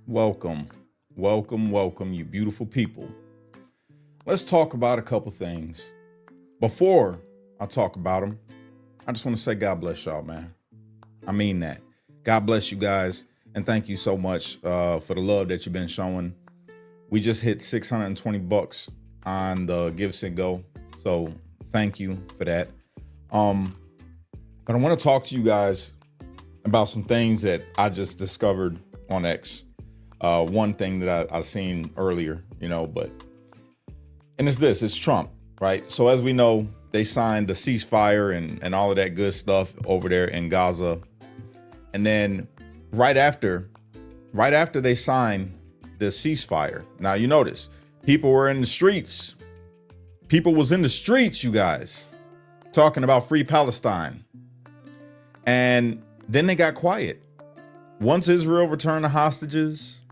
Welcome, welcome, you beautiful people. Let's talk about a couple things. Before I talk about them, I just want to say God bless y'all, man. I mean that. God bless you guys, and thank you so much for the love that you've been showing. We just hit $620 on the Give, Send, Go, so thank you for that. But I want to talk to you guys about some things that I just discovered on X. One thing that I've seen earlier, and it's Trump, right? So as we know, they signed the ceasefire and all of that good stuff over there in Gaza. And then right after they signed the ceasefire, now you notice people were in the streets. People was in the streets, you guys, talking about free Palestine. And then they got quiet. Once Israel returned the hostages,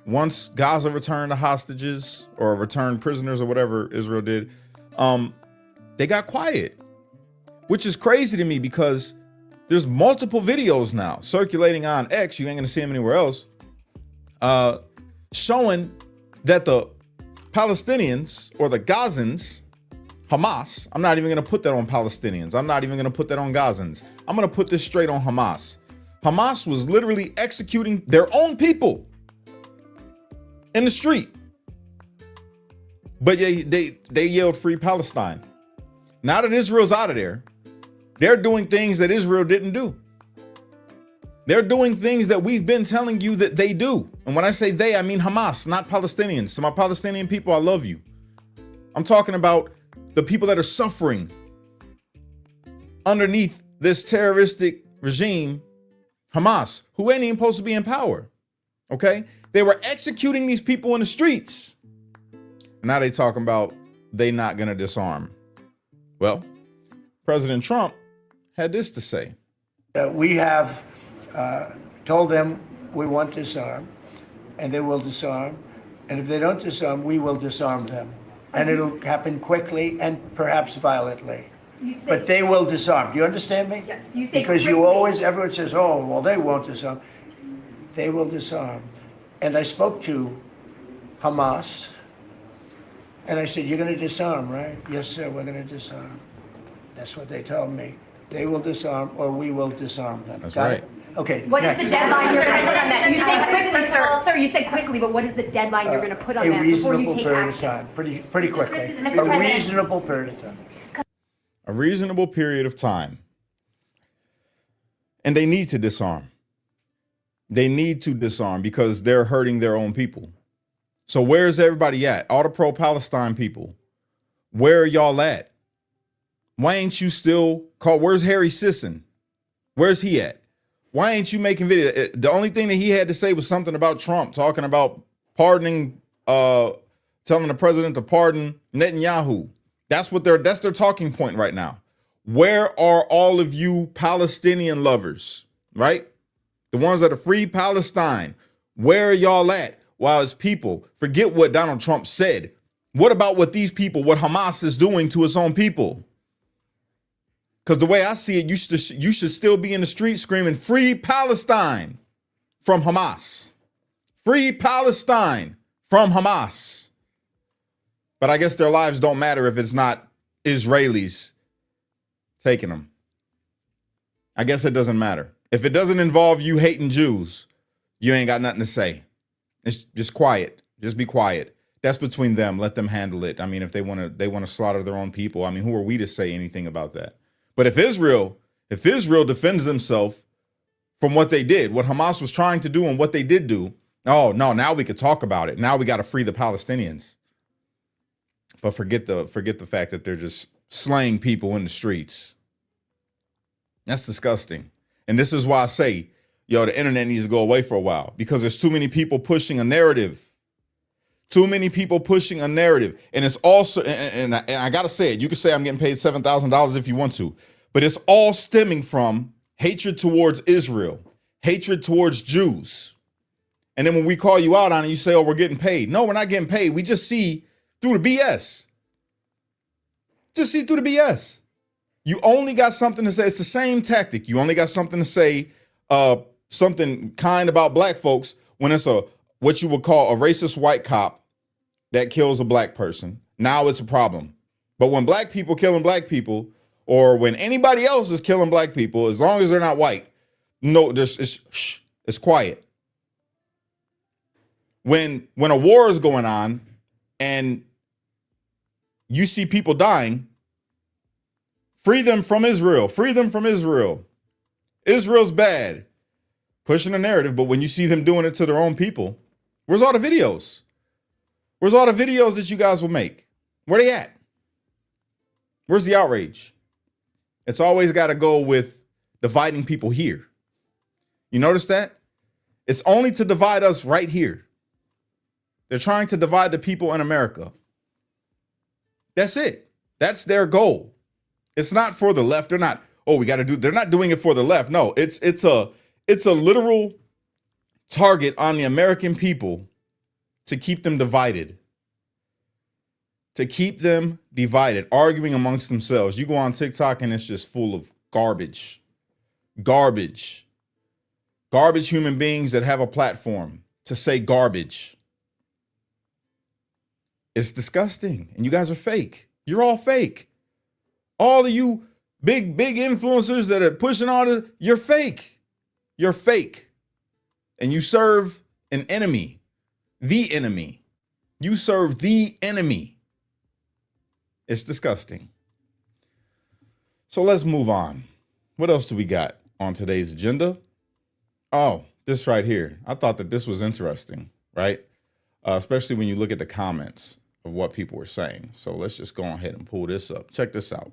once Gaza returned the hostages or returned prisoners or whatever Israel did, they got quiet, which is crazy to me because there's multiple videos now circulating on X. You ain't gonna see them anywhere else, showing that the Palestinians or the Gazans, Hamas, I'm not even gonna put that on Palestinians. I'm not even gonna put that on Gazans. I'm gonna put this straight on Hamas. Hamas was literally executing their own people in the street. But they yelled free Palestine. Now that Israel's out of there, they're doing things that Israel didn't do. They're doing things that we've been telling you that they do. And when I say they, I mean Hamas, not Palestinians. So my Palestinian people, I love you. I'm talking about the people that are suffering underneath this terroristic regime, Hamas, who ain't even supposed to be in power. Okay? They were executing these people in the streets. Now they talking about they not gonna disarm. Well, President Trump had this to say. We have told them we want to disarm, and they will disarm. And if they don't disarm, we will disarm them. And it'll happen quickly and perhaps violently. But they will disarm. Do you understand me? Yes, you say because quickly. Everyone says, oh, well, they won't disarm. They will disarm. And I spoke to Hamas, and I said, you're going to disarm, right? Yes, sir, we're going to disarm. That's what they told me. They will disarm or we will disarm them. That's right. Okay. What is the deadline you're going to put on that? You say quickly, sir. Sir, you say quickly, but what is the deadline you're going to put on that before you take period action? of time, pretty quickly. Mr. President. Reasonable period of time. A reasonable period of time. And they need to disarm. They need to disarm because they're hurting their own people. So where's everybody at? All the pro-Palestine people. Where are y'all at? Why ain't you still called? Where's Harry Sisson? Where's he at? Why ain't you making video? The only thing that he had to say was something about Trump, talking about pardoning, telling the president to pardon Netanyahu. That's their talking point right now. Where are all of you Palestinian lovers, right? The ones that are free Palestine. Where are y'all at? While it's people, forget what Donald Trump said. What about what what Hamas is doing to its own people? Because the way I see it, you should still be in the street screaming, free Palestine from Hamas. Free Palestine from Hamas. But I guess their lives don't matter if it's not Israelis taking them. I guess it doesn't matter. If it doesn't involve you hating Jews, you ain't got nothing to say. It's just quiet. Just be quiet. That's between them. Let them handle it. I mean, if they want to slaughter their own people, I mean, who are we to say anything about that? But if Israel defends themselves from what they did, what Hamas was trying to do and what they did do, oh no, now we could talk about it. Now we got to free the Palestinians. But forget the fact that they're just slaying people in the streets. That's disgusting. And this is why I say, the internet needs to go away for a while because there's too many people pushing a narrative. Too many people pushing a narrative. And it's also, and I got to say it, you can say I'm getting paid $7,000 if you want to, but it's all stemming from hatred towards Israel, hatred towards Jews. And then when we call you out on it, you say, oh, we're getting paid. No, we're not getting paid. We just see through the BS. Just see through the BS. You only got something to say. It's the same tactic. You only got something to say, something kind about black folks when it's a what you would call a racist white cop that kills a black person, now it's a problem. But when black people killing black people, or when anybody else is killing black people, as long as they're not white, no, it's quiet. When a war is going on and you see people dying, free them from Israel. Free them from Israel. Israel's bad. Pushing the narrative, but when you see them doing it to their own people, where's all the videos? Where's all the videos that you guys will make? Where they at? Where's the outrage? It's always got to go with dividing people here. You notice that? It's only to divide us right here. They're trying to divide the people in America. That's it. That's their goal. It's not for the left. They're not, they're not doing it for the left. No, it's a literal target on the American people to keep them divided. To keep them divided, arguing amongst themselves. You go on TikTok and it's just full of garbage. Garbage. Garbage human beings that have a platform to say garbage. It's disgusting. And you guys are fake. You're all fake. All of you big influencers that are pushing all this, you're fake. You're fake. And you serve an enemy. The enemy. You serve the enemy. It's disgusting. So let's move on. What else do we got on today's agenda? Oh, this right here. I thought that this was interesting, right? Especially when you look at the comments of what people were saying. So let's just go ahead and pull this up. Check this out.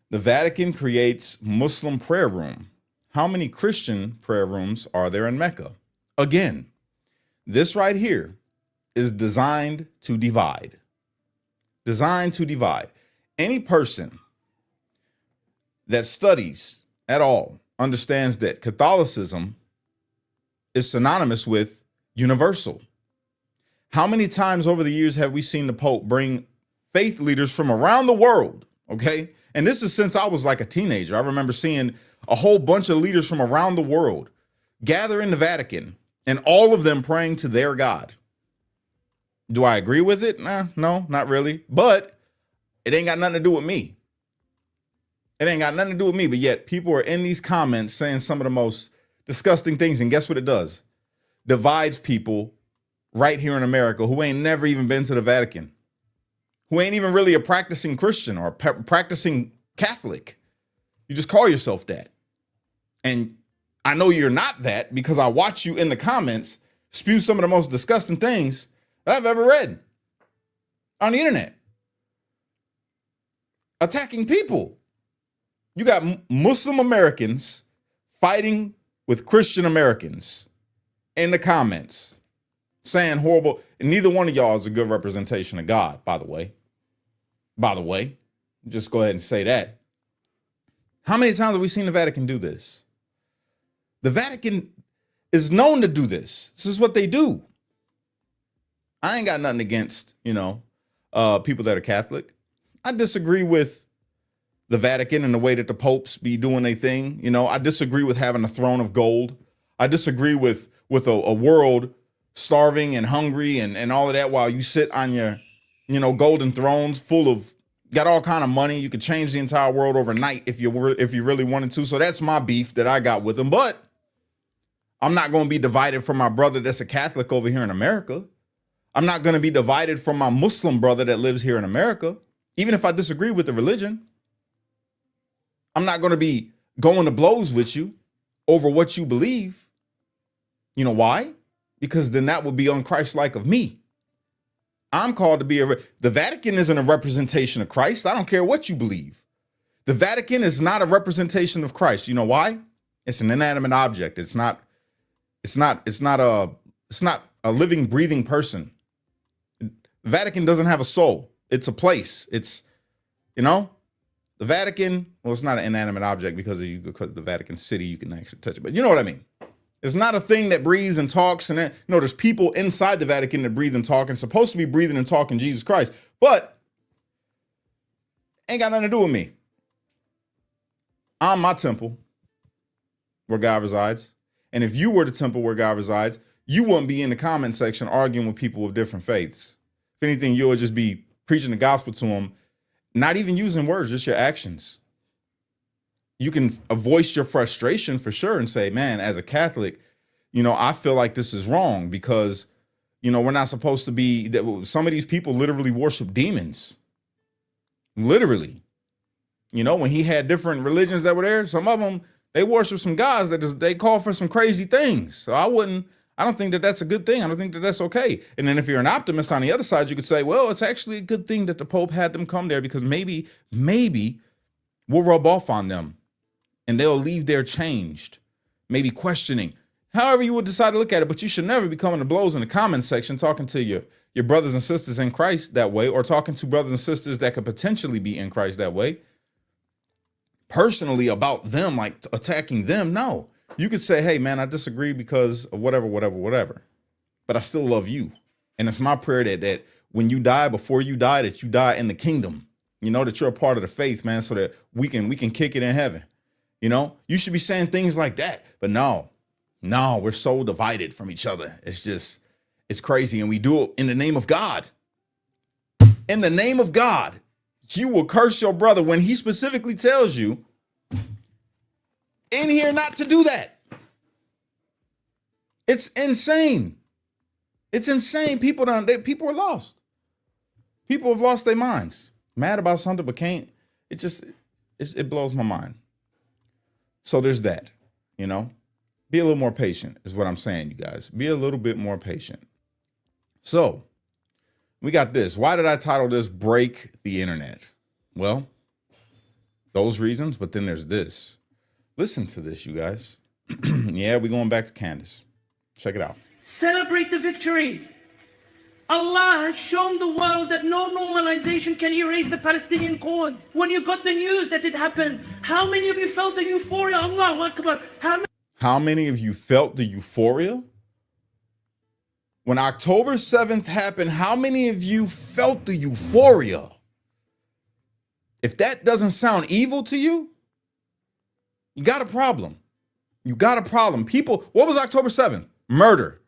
The Vatican creates Muslim prayer room. How many Christian prayer rooms are there in Mecca? Again, this right here is designed to divide. Designed to divide. Any person that studies at all understands that Catholicism is synonymous with universal. How many times over the years have we seen the Pope bring faith leaders from around the world? Okay. And this is since I was like a teenager. I remember seeing a whole bunch of leaders from around the world gather in the Vatican and all of them praying to their God. Do I agree with it? No, not really. But it ain't got nothing to do with me. It ain't got nothing to do with me. But yet people are in these comments saying some of the most disgusting things. And guess what it does? Divides people right here in America who ain't never even been to the Vatican, who ain't even really a practicing Christian or practicing Catholic. You just call yourself that. And I know you're not that because I watch you in the comments spew some of the most disgusting things that I've ever read on the internet. Attacking people. You got Muslim Americans fighting with Christian Americans in the comments, saying horrible, and neither one of y'all is a good representation of God, by the way. By the way, just go ahead and say that. How many times have we seen the Vatican do this? The Vatican is known to do this. This is what they do. I ain't got nothing against, people that are Catholic. I disagree with the Vatican and the way that the popes be doing their thing. I disagree with having a throne of gold. I disagree with a world starving and hungry and all of that while you sit on your, golden thrones full of, got all kind of money. You could change the entire world overnight if you really wanted to. So that's my beef that I got with them. But I'm not going to be divided from my brother that's a Catholic over here in America. I'm not going to be divided from my Muslim brother that lives here in America, even if I disagree with the religion. I'm not going to be going to blows with you over what you believe. You know why? Because then that would be un-Christ-like of me. I'm called to be the Vatican isn't a representation of Christ. I don't care what you believe. The Vatican is not a representation of Christ. You know why? It's an inanimate object. It's not a living, breathing person. The Vatican doesn't have a soul. It's a place. It's, the Vatican, well, it's not an inanimate object because the Vatican City, you can actually touch it, but you know what I mean? It's not a thing that breathes and talks. And there's people inside the Vatican that breathe and talk and supposed to be breathing and talking Jesus Christ, but ain't got nothing to do with me. I'm my temple where God resides. And if you were the temple where God resides, you wouldn't be in the comment section arguing with people with different faiths. If anything, you would just be preaching the gospel to them, not even using words, just your actions. You can voice your frustration for sure and say, man, as a Catholic, you know, I feel like this is wrong because, you know, we're not supposed to be, that some of these people literally worship demons. Literally. You know, when he had different religions that were there, some of them, they worship some gods that they call for some crazy things. So I don't think that that's a good thing. I don't think that that's okay. And then if you're an optimist on the other side, you could say, well, it's actually a good thing that the Pope had them come there because maybe we'll rub off on them and they'll leave there changed, maybe questioning. However you would decide to look at it, but you should never be coming to blows in the comment section talking to your brothers and sisters in Christ that way, or talking to brothers and sisters that could potentially be in Christ that way. Personally about them, like attacking them. No, you could say, hey man, I disagree because of whatever, but I still love you. And it's my prayer that when you die, before you die, that you die in the kingdom, you know, that you're a part of the faith, man, so that we can kick it in heaven. You know, you should be saying things like that, but no, we're so divided from each other. It's crazy. And we do it in the name of God. In the name of God. You will curse your brother when he specifically tells you in here not to do that. It's insane. It's insane. People are lost. People have lost their minds. Mad about something, but can't. It blows my mind. So there's that, you know. Be a little more patient is what I'm saying, you guys. Be a little bit more patient. So we got this. Why did I title this Break the Internet? Well, those reasons, but then there's this. Listen to this, you guys. Yeah, we're going back to Candace. Check it out. Celebrate the victory. Allah has shown the world that no normalization can erase the Palestinian cause. When you got the news that it happened, how many of you felt the euphoria? Allahu Akbar. How many of you felt the euphoria? When October 7th happened, how many of you felt the euphoria? If that doesn't sound evil to you, you got a problem. You got a problem. People, what was October 7th? Murder.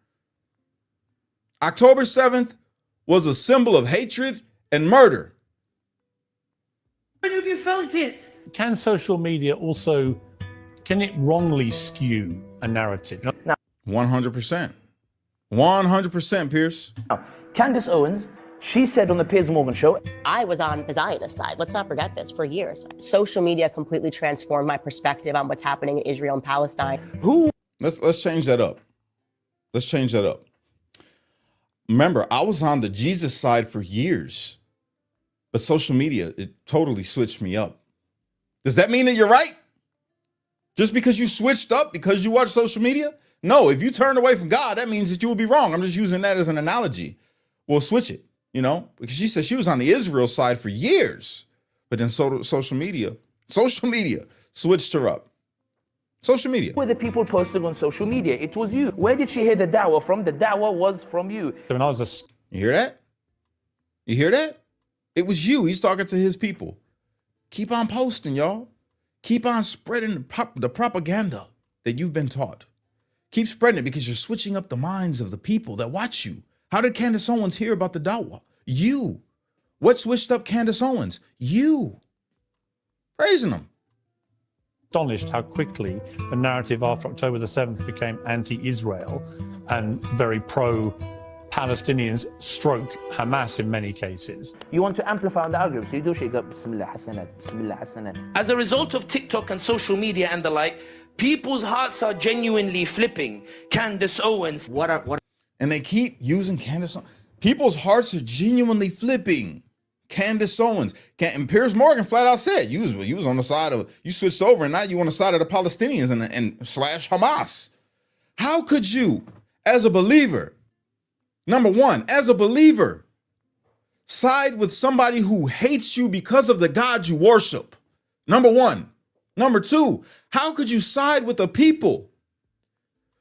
October 7th was a symbol of hatred and murder. How many of you felt it? Can social media also, can it wrongly skew a narrative? 100%. 100%, Pierce. Candace Owens, she said on the Piers Morgan show, I was on the Zionist side. Let's not forget this for years. Social media completely transformed my perspective on what's happening in Israel and Palestine. Let's change that up. Let's change that up. Remember, I was on the Jesus side for years, but social media, it totally switched me up. Does that mean that you're right? Just because you switched up because you watch social media? No, if you turned away from God, that means that you would be wrong. I'm just using that as an analogy. We'll switch it, you know, because she said she was on the Israel side for years, but then social media switched her up. Social media. were the people posting on social media? It was you. Where did she hear the da'wah from? The da'wah was from you. When I was You hear that? You hear that? It was you. He's talking to his people. Keep on posting, y'all. Keep on spreading the propaganda that you've been taught. Keep spreading it because you're switching up the minds of the people that watch you. How did Candace Owens hear about the da'wah? You. What switched up Candace Owens? You. Praising them. astonished how quickly the narrative after October the 7th became anti-Israel and very pro-Palestinians stroke Hamas in many cases. You want to amplify on the argument, so you do shake up Bismillah Hasanat, Bismillah Hasanat. As a result of TikTok and social media and the like, people's hearts are genuinely flipping. Candace Owens. And they keep using Candace Owens. People's hearts are genuinely flipping. Candace Owens. And Piers Morgan flat out said, you was on the side of, you switched over and now you on the side of the Palestinians and slash Hamas. How could you, as a believer, number one, as a believer, side with somebody who hates you because of the God you worship? Number one. Number two, how could you side with a people,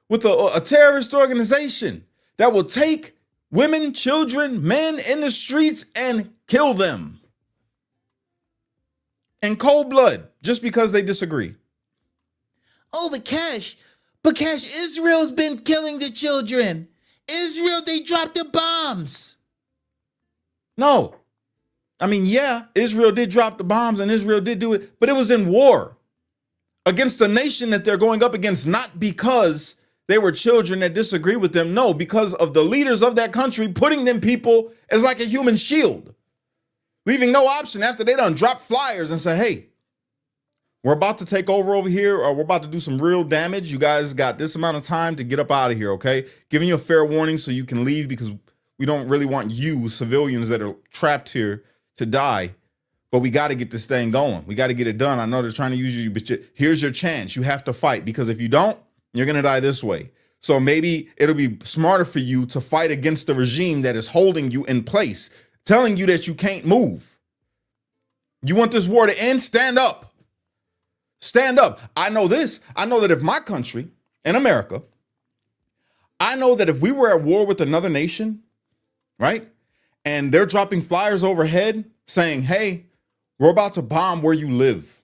with a terrorist organization that will take women, children, men in the streets and kill them in cold blood just because they disagree? Oh, but Cash, Because Israel's been killing the children. Israel, they dropped the bombs. No. I mean, yeah, Israel did drop the bombs and Israel did do it, but it was in war against a nation that they're going up against, not because they were children that disagree with them. No, because of the leaders of that country putting them people as like a human shield, leaving no option after they done dropped flyers and say, hey, we're about to take over here, or we're about to do some real damage. You guys got this amount of time to get up out of here, okay? Giving you a fair warning so you can leave, because we don't really want you, civilians that are trapped here, to die. But we got to get this thing going. We got to get it done. I know they're trying to use you, but here's your chance. You have to fight, because if you don't, you're going to die this way. So maybe it'll be smarter for you to fight against the regime that is holding you in place, telling you that you can't move. You want this war to end? Stand up. Stand up. I know this. I know that if my country, in America, I know that if we were at war with another nation, right, and they're dropping flyers overhead saying, hey, we're about to bomb where you live.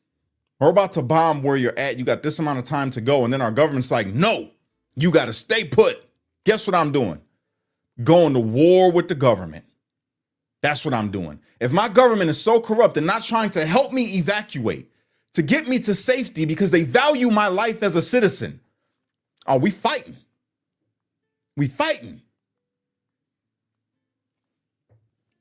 We're about to bomb where you're at. You got this amount of time to go. And then our government's like, no, you got to stay put. Guess what I'm doing? Going to war with the government. That's what I'm doing. If my government is so corrupt and not trying to help me evacuate, to get me to safety because they value my life as a citizen, are we fighting? We fighting.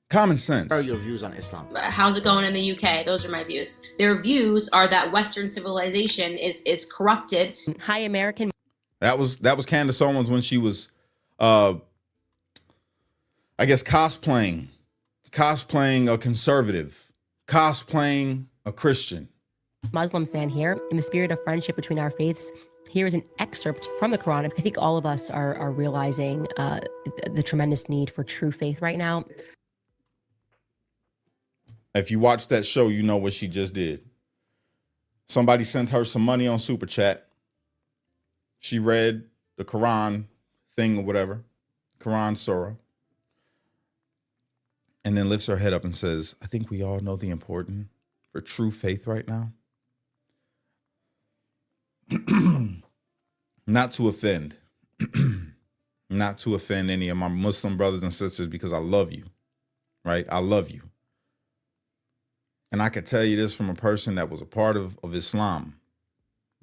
Common sense. What are your views on Islam? How's it going in the UK? Those are my views. Their views are that Western civilization is corrupted. Hi, American. That was Candace Owens when she was, I guess, cosplaying a conservative, cosplaying a Christian. Muslim fan here. In the spirit of friendship between our faiths, here is an excerpt from the Quran. I think all of us are realizing the tremendous need for true faith right now. If you watch that show, you know what she just did. Somebody sent her some money on Super Chat. She read the Quran thing or whatever, Quran Surah, and then lifts her head up and says, I think we all know the importance for true faith right now. Not to offend, not to offend any of my Muslim brothers and sisters, because I love you, right? I love you. And I could tell you this from a person that was a part of Islam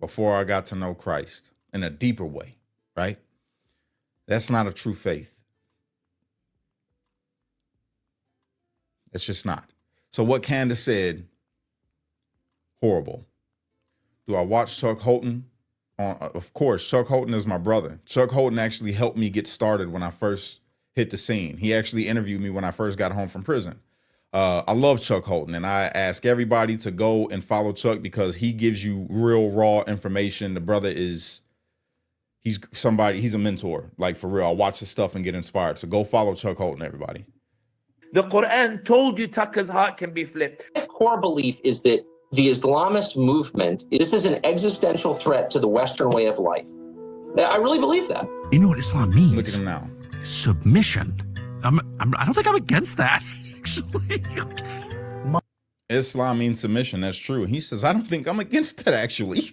before I got to know Christ in a deeper way, right? That's not a true faith. It's just not. So what Candace said, horrible. Do I watch Chuck Holton? Of course, Chuck Holton is my brother. Chuck Holton actually helped me get started when I first hit the scene. He actually interviewed me when I first got home from prison. I love Chuck Holton, and I ask everybody to go and follow Chuck because he gives you real raw information. The brother he's a mentor, like for real. I watch his stuff and get inspired. So go follow Chuck Holton, everybody. The Quran told you Tucker's heart can be flipped. My core belief is that the Islamist movement, this is an existential threat to the Western way of life. I really believe that. You know what Islam means? Look at him now. Submission. I don't think I'm against that, actually. Islam means submission. That's true. He says, I don't think I'm against that, actually.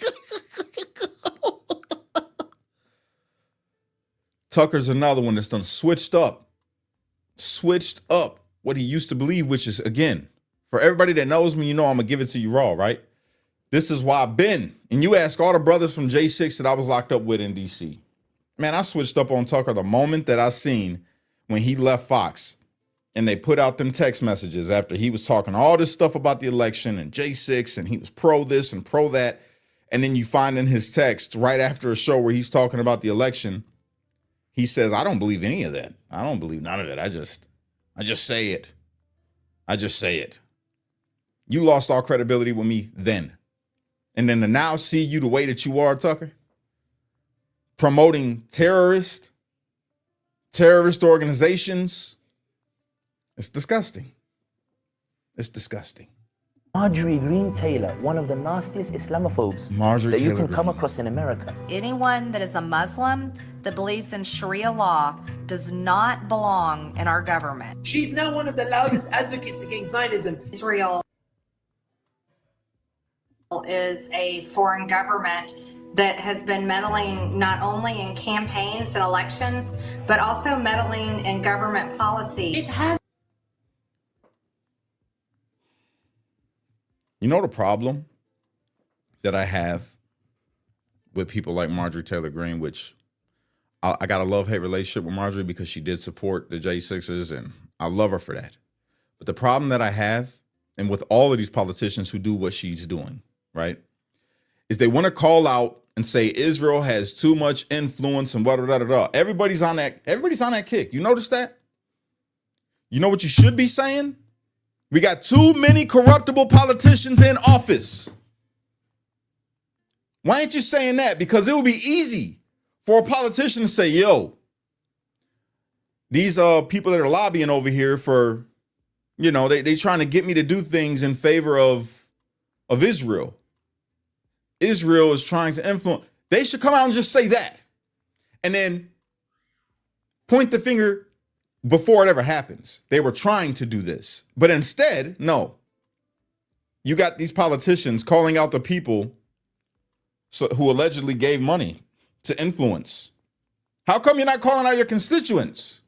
Tucker's another one that's done switched up what he used to believe, which is, again, for everybody that knows me, you know I'm going to give it to you raw, right? This is why I've been. And you ask all the brothers from J6 that I was locked up with in D.C. Man, I switched up on Tucker the moment that I seen when he left Fox and they put out them text messages after he was talking all this stuff about the election and J6 and he was pro this and pro that. And then you find in his text right after a show where he's talking about the election, he says, I don't believe any of that. I don't believe none of it. I just say it. I just say it. You lost all credibility with me then. And then to now see you the way that you are, Tucker, promoting terrorist organizations, it's disgusting. It's disgusting. Marjorie Green Taylor, one of the nastiest Islamophobes that you can come across in America. Anyone that is a Muslim that believes in Sharia law does not belong in our government. She's now one of the loudest advocates against Zionism. Israel is a foreign government that has been meddling not only in campaigns and elections, but also meddling in government policy. It has. You know the problem that I have with people like Marjorie Taylor Greene, which I got a love-hate relationship with Marjorie because she did support the J6s, and I love her for that. But the problem that I have, and with all of these politicians who do what she's doing, right, is they want to call out and say Israel has too much influence and blah, blah, blah, blah. Everybody's on that kick. You notice that? You know what you should be saying? We got too many corruptible politicians in office. Why ain't you saying that? Because it would be easy for a politician to say, yo, these people that are lobbying over here for, you know, they trying to get me to do things in favor of Israel. Israel is trying to influence. They should come out and just say that. And then point the finger before it ever happens. They were trying to do this. But instead, no. You got these politicians calling out the people who allegedly gave money to influence. How come you're not calling out your constituents?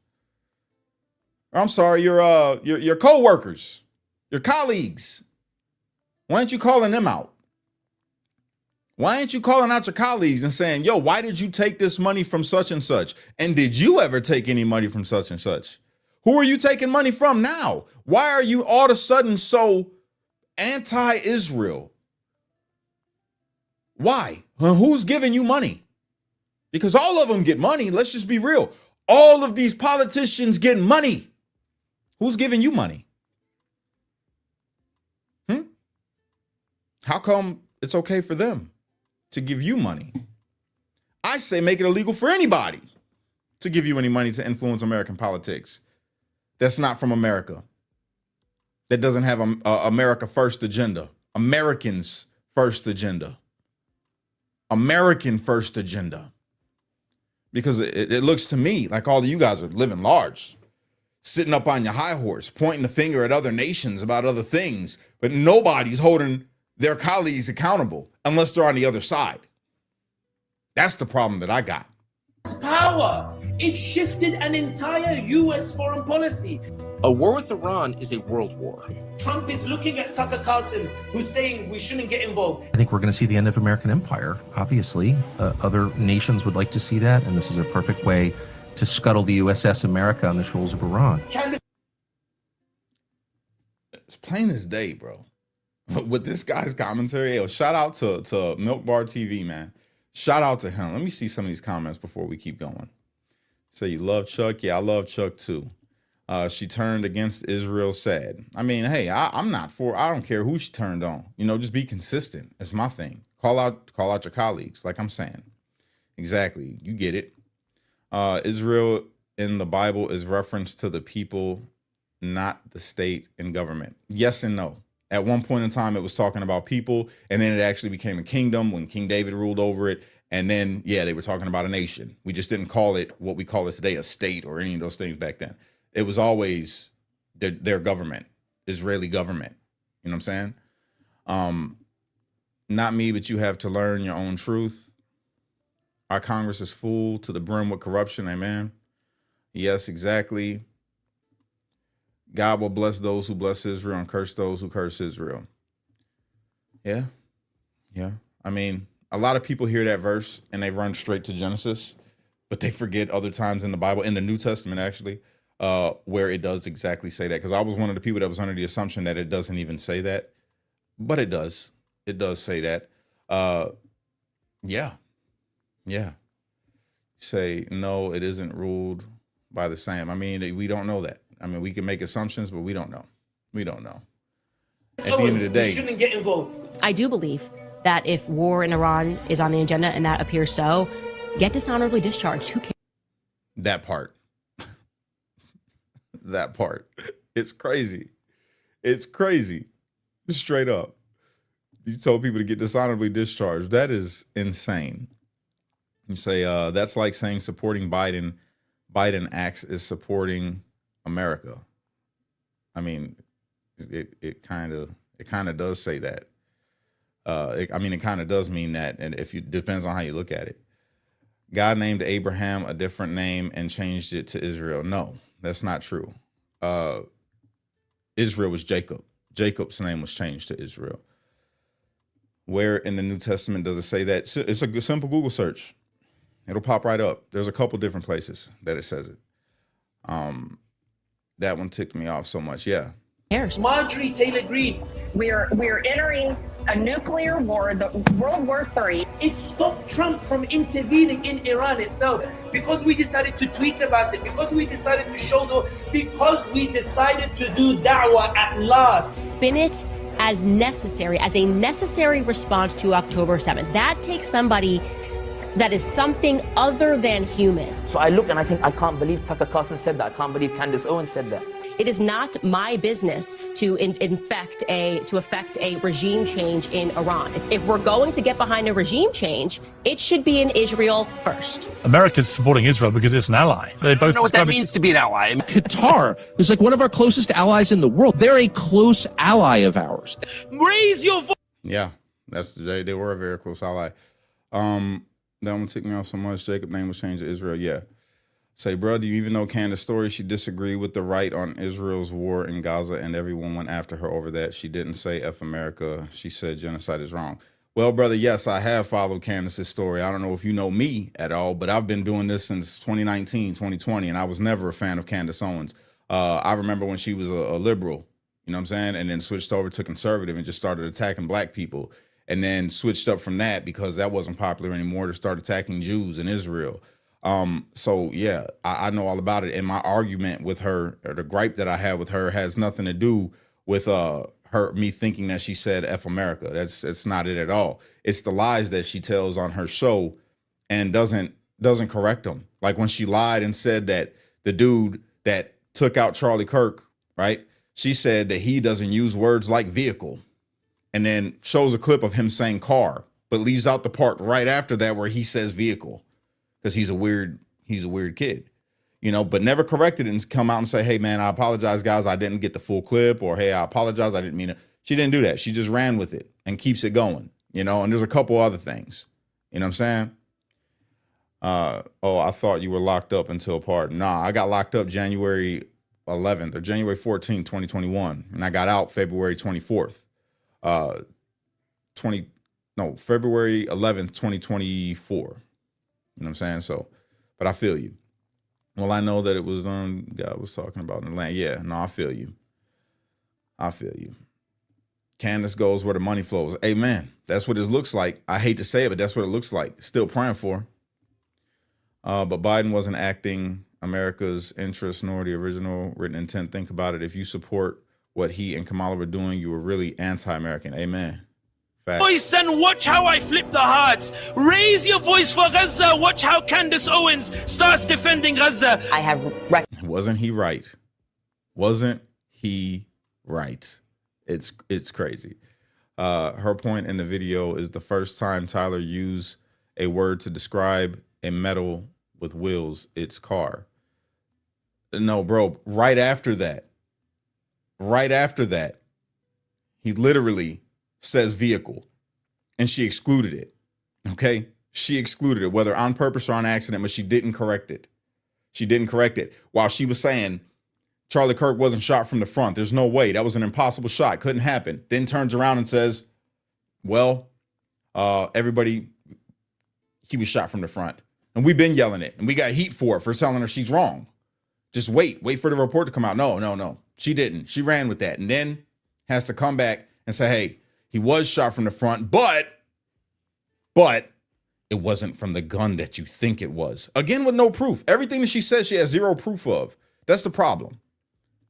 I'm sorry, your co-workers, your colleagues. Why aren't you calling them out? Why aren't you calling out your colleagues and saying, yo, why did you take this money from such and such? And did you ever take any money from such and such? Who are you taking money from now? Why are you all of a sudden so anti-Israel? Why? Who's giving you money? Because all of them get money. Let's just be real. All of these politicians get money. Who's giving you money? How come it's okay for them to give you money? I say make it illegal for anybody to give you any money to influence American politics. That's not from America. That doesn't have a America first agenda. Americans first agenda. American first agenda. Because it looks to me like all of you guys are living large, sitting up on your high horse, pointing the finger at other nations about other things, but nobody's holding their colleagues accountable unless they're on the other side. That's the problem that I got. Power. It shifted an entire U.S. foreign policy. A war with Iran is a world war. Trump is looking at Tucker Carlson, who's saying we shouldn't get involved. I think we're going to see the end of American empire, obviously. Other nations would like to see that, and this is a perfect way to scuttle the USS America on the shoals of Iran. It's plain as day, bro. With this guy's commentary, yo, shout out to Milk Bar TV, man. Shout out to him. Let me see some of these comments before we keep going. Say you love Chuck. Yeah, I love Chuck too. She turned against Israel, sad. I mean, hey, I'm not for, I don't care who she turned on. You know, just be consistent. It's my thing. Call out your colleagues, like I'm saying. Exactly. You get it. Israel in the Bible is reference to the people, not the state and government. Yes and no. At one point in time, it was talking about people, and then it actually became a kingdom when King David ruled over it. And then, yeah, they were talking about a nation. We just didn't call it what we call it today, a state or any of those things back then. It was always their government, Israeli government. You know what I'm saying? Not me, but you have to learn your own truth. Our Congress is full to the brim with corruption. Amen. Yes, exactly. God will bless those who bless Israel and curse those who curse Israel. Yeah. Yeah. I mean, a lot of people hear that verse and they run straight to Genesis, but they forget other times in the Bible, in the New Testament, actually, where it does exactly say that. Because I was one of the people that was under the assumption that it doesn't even say that, but it does. It does say that. Yeah. Yeah. Say, no, it isn't ruled by the same. I mean, we don't know that. I mean, we can make assumptions, but we don't know. We don't know. At the end of the day, we shouldn't get involved. I do believe that if war in Iran is on the agenda, and that appears so, get dishonorably discharged. Who cares? That part. That part. It's crazy. It's crazy. Straight up. You told people to get dishonorably discharged. That is insane. You say, that's like saying supporting Biden acts is supporting America. I mean, it kind of does say that. I mean, it kind of does mean that, and depends on how you look at it. God named Abraham a different name and changed it to Israel. No, that's not true. Israel was Jacob. Jacob's name was changed to Israel. Where in the New Testament does it say that? It's a simple Google search. It'll pop right up. There's a couple different places that it says it. That one ticked me off so much. Yeah. Marjorie Taylor Greene. We're entering a nuclear war, the World War III. It stopped Trump from intervening in Iran itself because we decided to tweet about it, because we decided to because we decided to do da'wah at last. Spin it as necessary, as a necessary response to October 7th. That takes somebody that is something other than human. So I look and I think, I can't believe Tucker Carlson said that. I can't believe Candace Owens said that. It is not my business to affect a regime change in Iran. If we're going to get behind a regime change, it should be in Israel first. America's supporting Israel because it's an ally. They both I don't know what that means to be an ally. Qatar is like one of our closest allies in the world. They're a close ally of ours. Raise your voice. Yeah, they were a very close ally. That one took me off so much. Jacob's name was changed to Israel. Yeah. Say, bro, do you even know Candace's story? She disagreed with the right on Israel's war in Gaza, and everyone went after her over that. She didn't say F America. She said genocide is wrong. Well, brother, yes, I have followed Candace's story. I don't know if you know me at all, but I've been doing this since 2019, 2020, and I was never a fan of Candace Owens. I remember when she was a liberal, you know what I'm saying, and then switched over to conservative and just started attacking black people, and then switched up from that because that wasn't popular anymore to start attacking Jews in Israel. So yeah, I know all about it. And my argument with her, or the gripe that I have with her, has nothing to do with me thinking that she said F America. That's not it at all. It's the lies that she tells on her show and doesn't correct them. Like when she lied and said that the dude that took out Charlie Kirk, right? She said that he doesn't use words like vehicle, and then shows a clip of him saying car, but leaves out the part right after that where he says vehicle. Because he's a weird kid, you know, but never corrected it and come out and say, hey, man, I apologize, guys. I didn't get the full clip, or hey, I apologize. I didn't mean it. She didn't do that. She just ran with it and keeps it going, you know, and there's a couple other things, you know what I'm saying? Oh, I thought you were locked up until pardon. Nah, I got locked up January 11th or January 14th, 2021. And I got out February 24th, February 11th, 2024. You know what I'm saying? So, but I feel you. Well, I know that it was God was talking about in the land. Yeah, no, I feel you. I feel you. Candace goes where the money flows. Amen. That's what it looks like. I hate to say it, but that's what it looks like. Still praying for. But Biden wasn't acting America's interest nor the original written intent. Think about it. If you support what he and Kamala were doing, you were really anti-American. Amen. Voice and watch how I flip the hearts. Raise your voice for Gaza. Watch how Candace Owens starts defending Gaza. I have Wasn't he right? Wasn't he right? It's crazy. Her point in the video is the first time Tyler used a word to describe a metal with wheels. It's car. No, bro. Right after that, he literally says vehicle, and she excluded it. Okay, she excluded it, whether on purpose or on accident, but she didn't correct it. She didn't correct it while she was saying Charlie Kirk wasn't shot from the front. There's no way. That was an impossible shot. Couldn't happen. Then turns around and says, well, he was shot from the front. And we've been yelling it, and we got heat for telling her she's wrong. Just wait for the report to come out. No. She didn't. She ran with that, and then has to come back and say, hey, he was shot from the front, but it wasn't from the gun that you think it was. Again, with no proof. Everything that she says, she has zero proof of. That's the problem.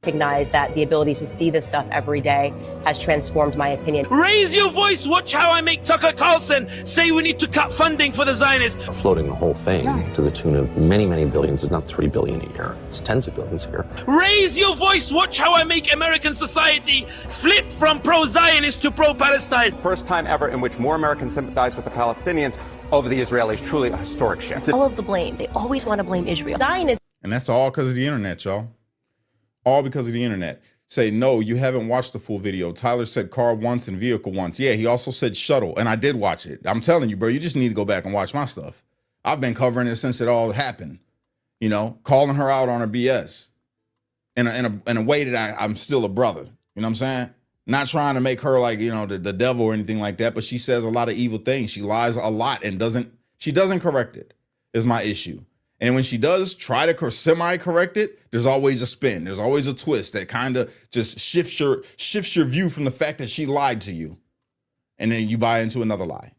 Recognize that the ability to see this stuff every day has transformed my opinion. Raise your voice. Watch how I make Tucker Carlson say we need to cut funding for the Zionists. Floating the whole thing to the tune of many, many billions is not $3 billion a year. It's tens of billions a year. Raise your voice. Watch how I make American society flip from pro-Zionist to pro-Palestine. First time ever in which more Americans sympathize with the Palestinians over the Israelis. Truly a historic shift. All of the blame. They always want to blame Israel. Zionists. And that's all because of the internet, y'all. All because of the internet. say, no, you haven't watched the full video. Tyler said car once and vehicle once. Yeah, he also said shuttle, and I did watch it. I'm telling you, bro, you just need to go back and watch my stuff. I've been covering it since it all happened, you know, calling her out on her BS in a way that I'm still a brother. You know what I'm saying? Not trying to make her like, you know, the devil or anything like that, but she says a lot of evil things. She lies a lot and she doesn't correct it, is my issue. And when she does try to semi-correct it, there's always a spin. There's always a twist that kind of just shifts your view from the fact that she lied to you. And then you buy into another lie.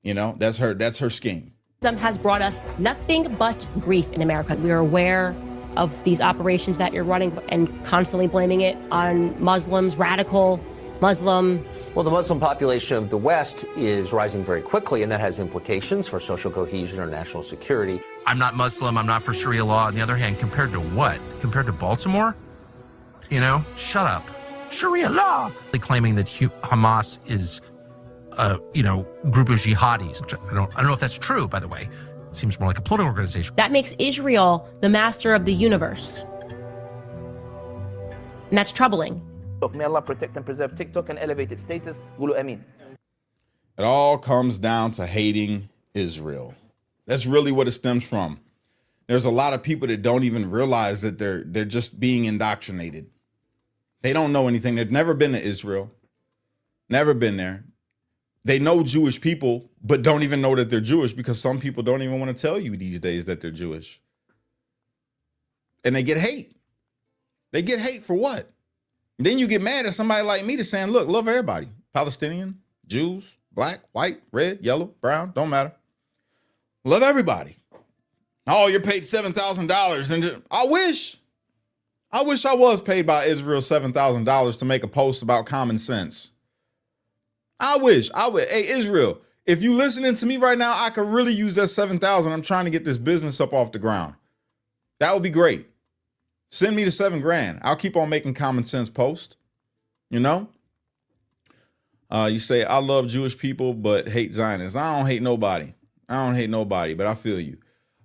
You know, that's her scheme. Has brought us nothing but grief in America. We are aware of these operations that you're running and constantly blaming it on Muslims, radical Muslims. Well, the Muslim population of the West is rising very quickly, and that has implications for social cohesion or national security. I'm not Muslim, I'm not for Sharia law. On the other hand, compared to what? Compared to Baltimore? You know, shut up. Sharia law. Claiming that Hamas is a, group of jihadis. I don't know if that's true, by the way. It seems more like a political organization. That makes Israel the master of the universe. And that's troubling. May Allah protect and preserve TikTok and elevate its status. Gulu Ameen. It all comes down to hating Israel. That's really what it stems from. There's a lot of people that don't even realize that they're just being indoctrinated. They don't know anything. They've never been to Israel. Never been there. They know Jewish people, but don't even know that they're Jewish because some people don't even want to tell you these days that they're Jewish. And they get hate. They get hate for what? Then you get mad at somebody like me to saying, look, love everybody. Palestinian, Jews, black, white, red, yellow, brown, don't matter. Love everybody. Oh, you're paid $7,000. And I wish I was paid by Israel $7,000 to make a post about common sense. I wish. Hey, Israel, if you listening to me right now, I could really use that $7,000. I'm trying to get this business up off the ground. That would be great. Send me the $7,000. I'll keep on making common sense posts. You know? You say, I love Jewish people, but hate Zionists. I don't hate nobody. But I feel you.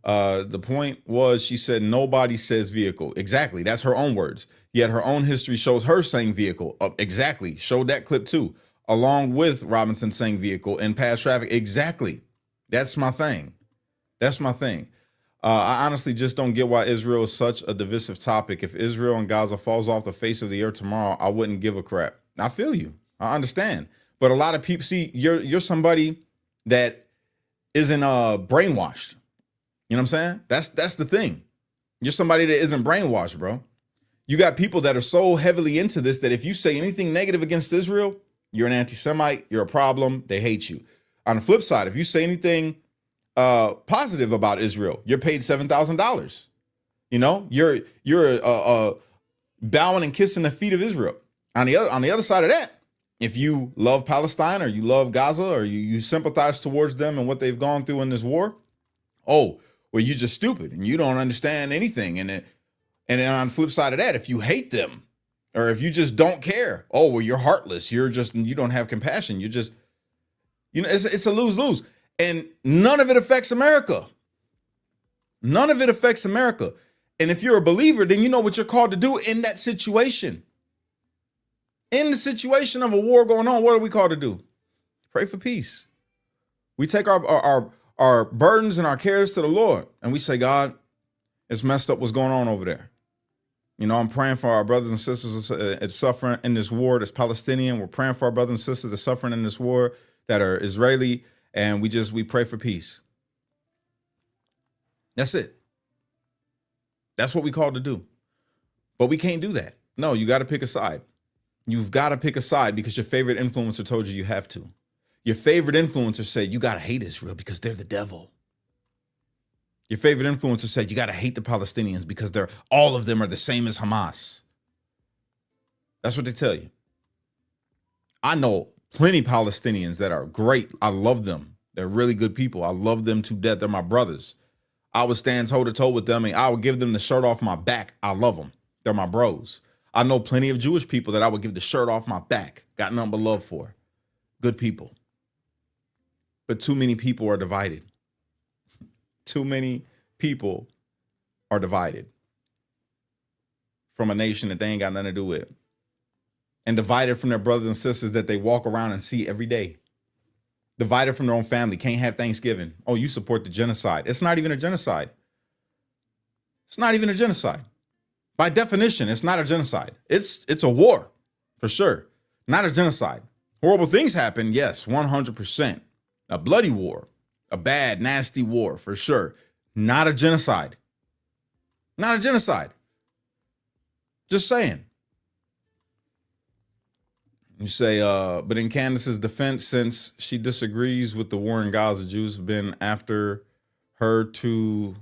The point was, she said, nobody says vehicle. Exactly. That's her own words. Yet her own history shows her saying vehicle. Exactly. Showed that clip too. Along with Robinson saying vehicle and past traffic. Exactly. That's my thing. I honestly just don't get why Israel is such a divisive topic. If Israel and Gaza falls off the face of the earth tomorrow, I wouldn't give a crap. I feel you. I understand. But a lot of people, see, you're somebody that isn't brainwashed. You know what I'm saying? That's the thing. You're somebody that isn't brainwashed, bro. You got people that are so heavily into this that if you say anything negative against Israel, you're an anti-Semite, you're a problem, they hate you. On the flip side, if you say anything positive about Israel, you're paid $7,000. You know, you're bowing and kissing the feet of Israel. On the other side of that, if you love Palestine or you love Gaza or you sympathize towards them and what they've gone through in this war, oh, well, you're just stupid and you don't understand anything. And then on the flip side of that, if you hate them or if you just don't care, oh, well, you're heartless. You don't have compassion. You're just, it's a lose-lose. And none of it affects America. None of it affects America. And if you're a believer, then you know what you're called to do in that situation. In the situation of a war going on, what are we called to do? Pray for peace. We take our burdens and our cares to the Lord and we say, God, it's messed up what's going on over there. You know, I'm praying for our brothers and sisters that's suffering in this war that's Palestinian. We're praying for our brothers and sisters that's suffering in this war that are Israeli. And we pray for peace. That's it. That's what we called to do. But we can't do that. No, you got to pick a side. You've got to pick a side because your favorite influencer told you have to. Your favorite influencer said you got to hate Israel because they're the devil. Your favorite influencer said you got to hate the Palestinians because all of them are the same as Hamas. That's what they tell you. I know plenty Palestinians that are great. I love them. They're really good people. I love them to death. They're my brothers. I would stand toe to toe with them and I would give them the shirt off my back. I love them. They're my bros. I know plenty of Jewish people that I would give the shirt off my back. Got nothing but love for. Good people. But too many people are divided. Too many people are divided from a nation that they ain't got nothing to do with. and divided from their brothers and sisters that they walk around and see every day. Divided from their own family, can't have Thanksgiving. Oh, you support the genocide. It's not even a genocide. It's not even a genocide. By definition, it's not a genocide. It's a war, for sure. Not a genocide. Horrible things happen, yes, 100%. A bloody war, a bad, nasty war, for sure. Not a genocide. Not a genocide. Just saying. You say, but in Candace's defense, since she disagrees with the war in Gaza, Jews have been after her to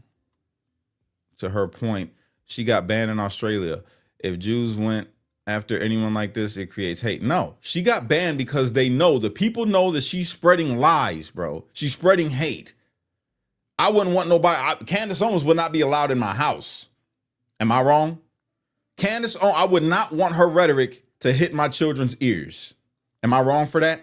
her point. She got banned in Australia. If Jews went after anyone like this, it creates hate. No, she got banned because they know, the people know that she's spreading lies, bro. She's spreading hate. I wouldn't want nobody, Candace Owens would not be allowed in my house. Am I wrong? Candace Owens, I would not want her rhetoric to hit my children's ears. Am I wrong for that?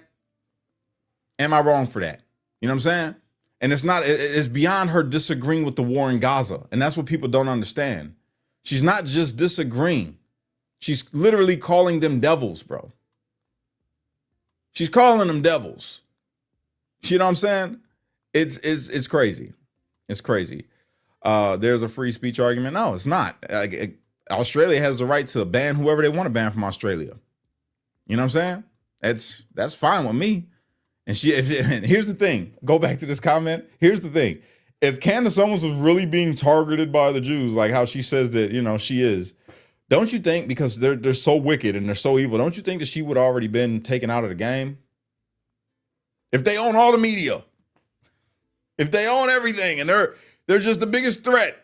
Am I wrong for that? You know what I'm saying? And it's beyond her disagreeing with the war in Gaza. And that's what people don't understand. She's not just disagreeing. She's literally calling them devils, bro. She's calling them devils. You know what I'm saying? It's crazy. It's crazy. There's a free speech argument. No, it's not. Australia has the right to ban whoever they want to ban from Australia. You know what I'm saying? That's fine with me. And and here's the thing. Go back to this comment. Here's the thing. If Candace Owens was really being targeted by the Jews, like how she says that, you know, she is, don't you think, because they're so wicked and they're so evil, don't you think that she would already been taken out of the game? If they own all the media, if they own everything and they're just the biggest threat,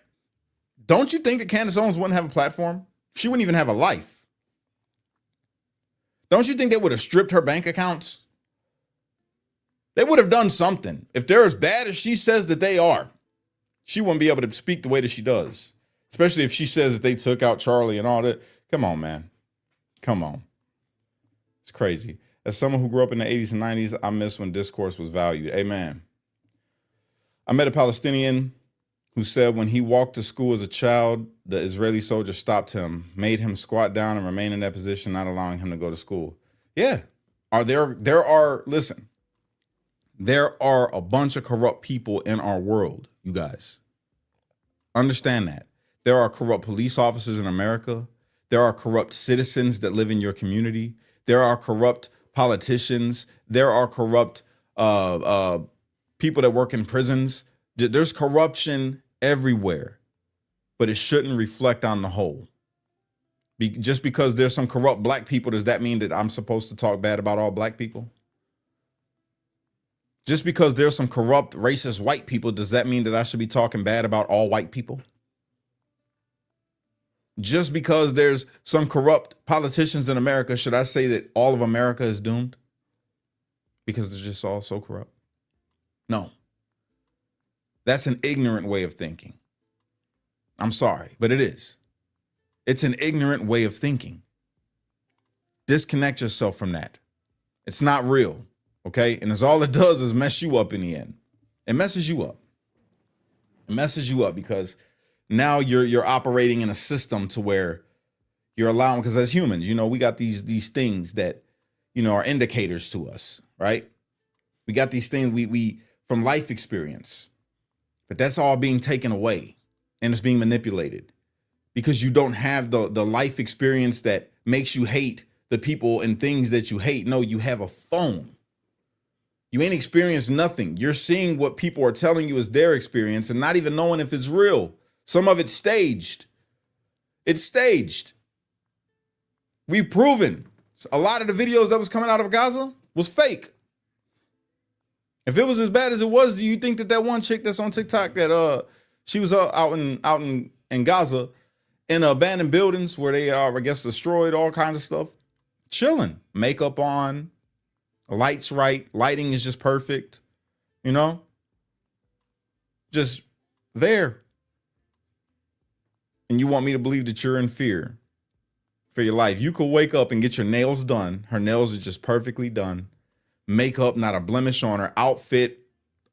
don't you think that Candace Owens wouldn't have a platform? She wouldn't even have a life. Don't you think they would have stripped her bank accounts? They would have done something. If they're as bad as she says that they are, she wouldn't be able to speak the way that she does. Especially if she says that they took out Charlie and all that. Come on, man. Come on. It's crazy. As someone who grew up in the 80s and 90s, I miss when discourse was valued. Amen. I met a Palestinian who said when he walked to school as a child, the Israeli soldier stopped him, made him squat down and remain in that position, not allowing him to go to school. Yeah. There are a bunch of corrupt people in our world, you guys. Understand that. There are corrupt police officers in America. There are corrupt citizens that live in your community. There are corrupt politicians. There are corrupt people that work in prisons. There's corruption everywhere, but it shouldn't reflect on the whole. Just because there's some corrupt black people, does that mean that I'm supposed to talk bad about all black people? Just because there's some corrupt, racist white people, does that mean that I should be talking bad about all white people? Just because there's some corrupt politicians in America, should I say that all of America is doomed? Because they're just all so corrupt? No. That's an ignorant way of thinking. I'm sorry, but it is. It's an ignorant way of thinking. Disconnect yourself from that. It's not real, okay? And it's all it does is mess you up in the end. It messes you up. It messes you up because now you're operating in a system to where you're allowing, because as humans, you know, we got these things that, you know, are indicators to us, right? We got these things we from life experience. But that's all being taken away and it's being manipulated because you don't have the life experience that makes you hate the people and things that you hate. No, you have a phone. You ain't experienced nothing. You're seeing what people are telling you is their experience and not even knowing if it's real. Some of it's staged. It's staged. We've proven a lot of the videos that was coming out of Gaza was fake. If it was as bad as it was, do you think that one chick that's on TikTok that she was out in Gaza in abandoned buildings where they are, I guess, destroyed, all kinds of stuff, chilling, makeup on, lights right, lighting is just perfect, you know, just there. And you want me to believe that you're in fear for your life? You could wake up and get your nails done. Her nails are just perfectly done. Makeup, not a blemish on her. Outfit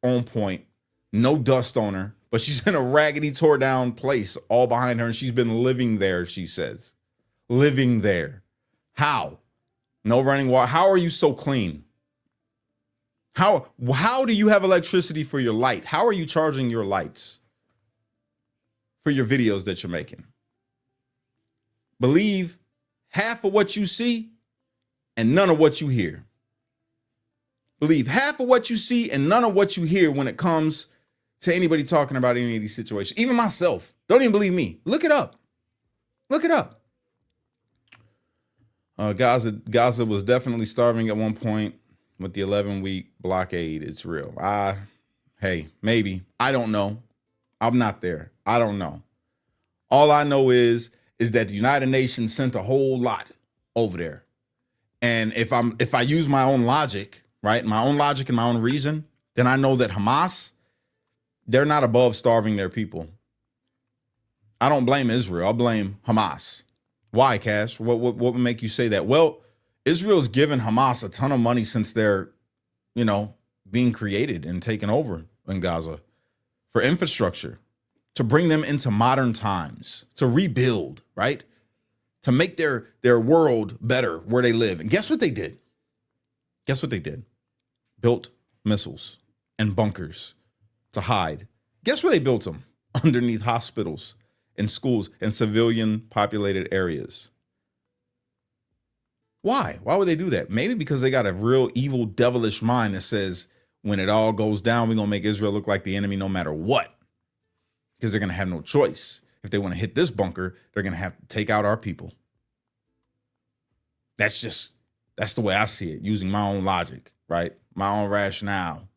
on point. No dust on her. But she's in a raggedy, tore down place all behind her. And she's been living there, she says. Living there. How? No running water. How are you so clean? How do you have electricity for your light? How are you charging your lights for your videos that you're making? Believe half of what you see and none of what you hear. Believe half of what you see and none of what you hear when it comes to anybody talking about any of these situations. Even myself. Don't even believe me. Look it up. Look it up. Gaza was definitely starving at one point with the 11-week blockade. It's real. Hey, maybe. I don't know. I'm not there. I don't know. All I know is that the United Nations sent a whole lot over there. And if I use my own logic, right, my own logic and my own reason, then I know that Hamas, they're not above starving their people. I don't blame Israel. I blame Hamas. Why, Cash? What would make you say that? Well, Israel's given Hamas a ton of money since they're, being created and taken over in Gaza for infrastructure, to bring them into modern times, to rebuild, right? To make their world better where they live. And guess what they did? Guess what they did? Built missiles and bunkers to hide. Guess where they built them? Underneath hospitals and schools and civilian populated areas. Why? Why would they do that? Maybe because they got a real evil, devilish mind that says, when it all goes down, we're going to make Israel look like the enemy no matter what. Because they're going to have no choice. If they want to hit this bunker, they're going to have to take out our people. That's the way I see it, using my own logic, right? My own rationale.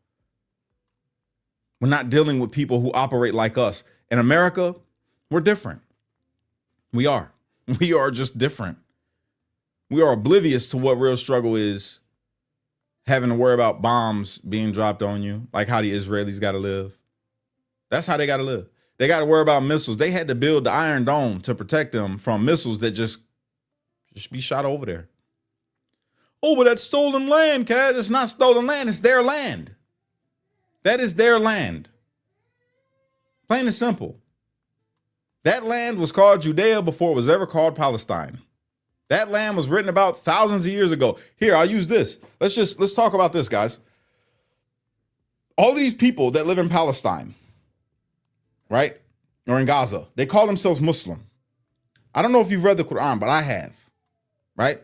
We're not dealing with people who operate like us. In America, we're different. We are. We are just different. We are oblivious to what real struggle is, having to worry about bombs being dropped on you, like how the Israelis got to live. That's how they got to live. They got to worry about missiles. They had to build the Iron Dome to protect them from missiles that just be shot over there. Oh, but that's stolen land, Cat. It's not stolen land. It's their land. That is their land. Plain and simple. That land was called Judea before it was ever called Palestine. That land was written about thousands of years ago. Here, I'll use this. Let's talk about this, guys. All these people that live in Palestine, right, or in Gaza, they call themselves Muslim. I don't know if you've read the Quran, but I have, right?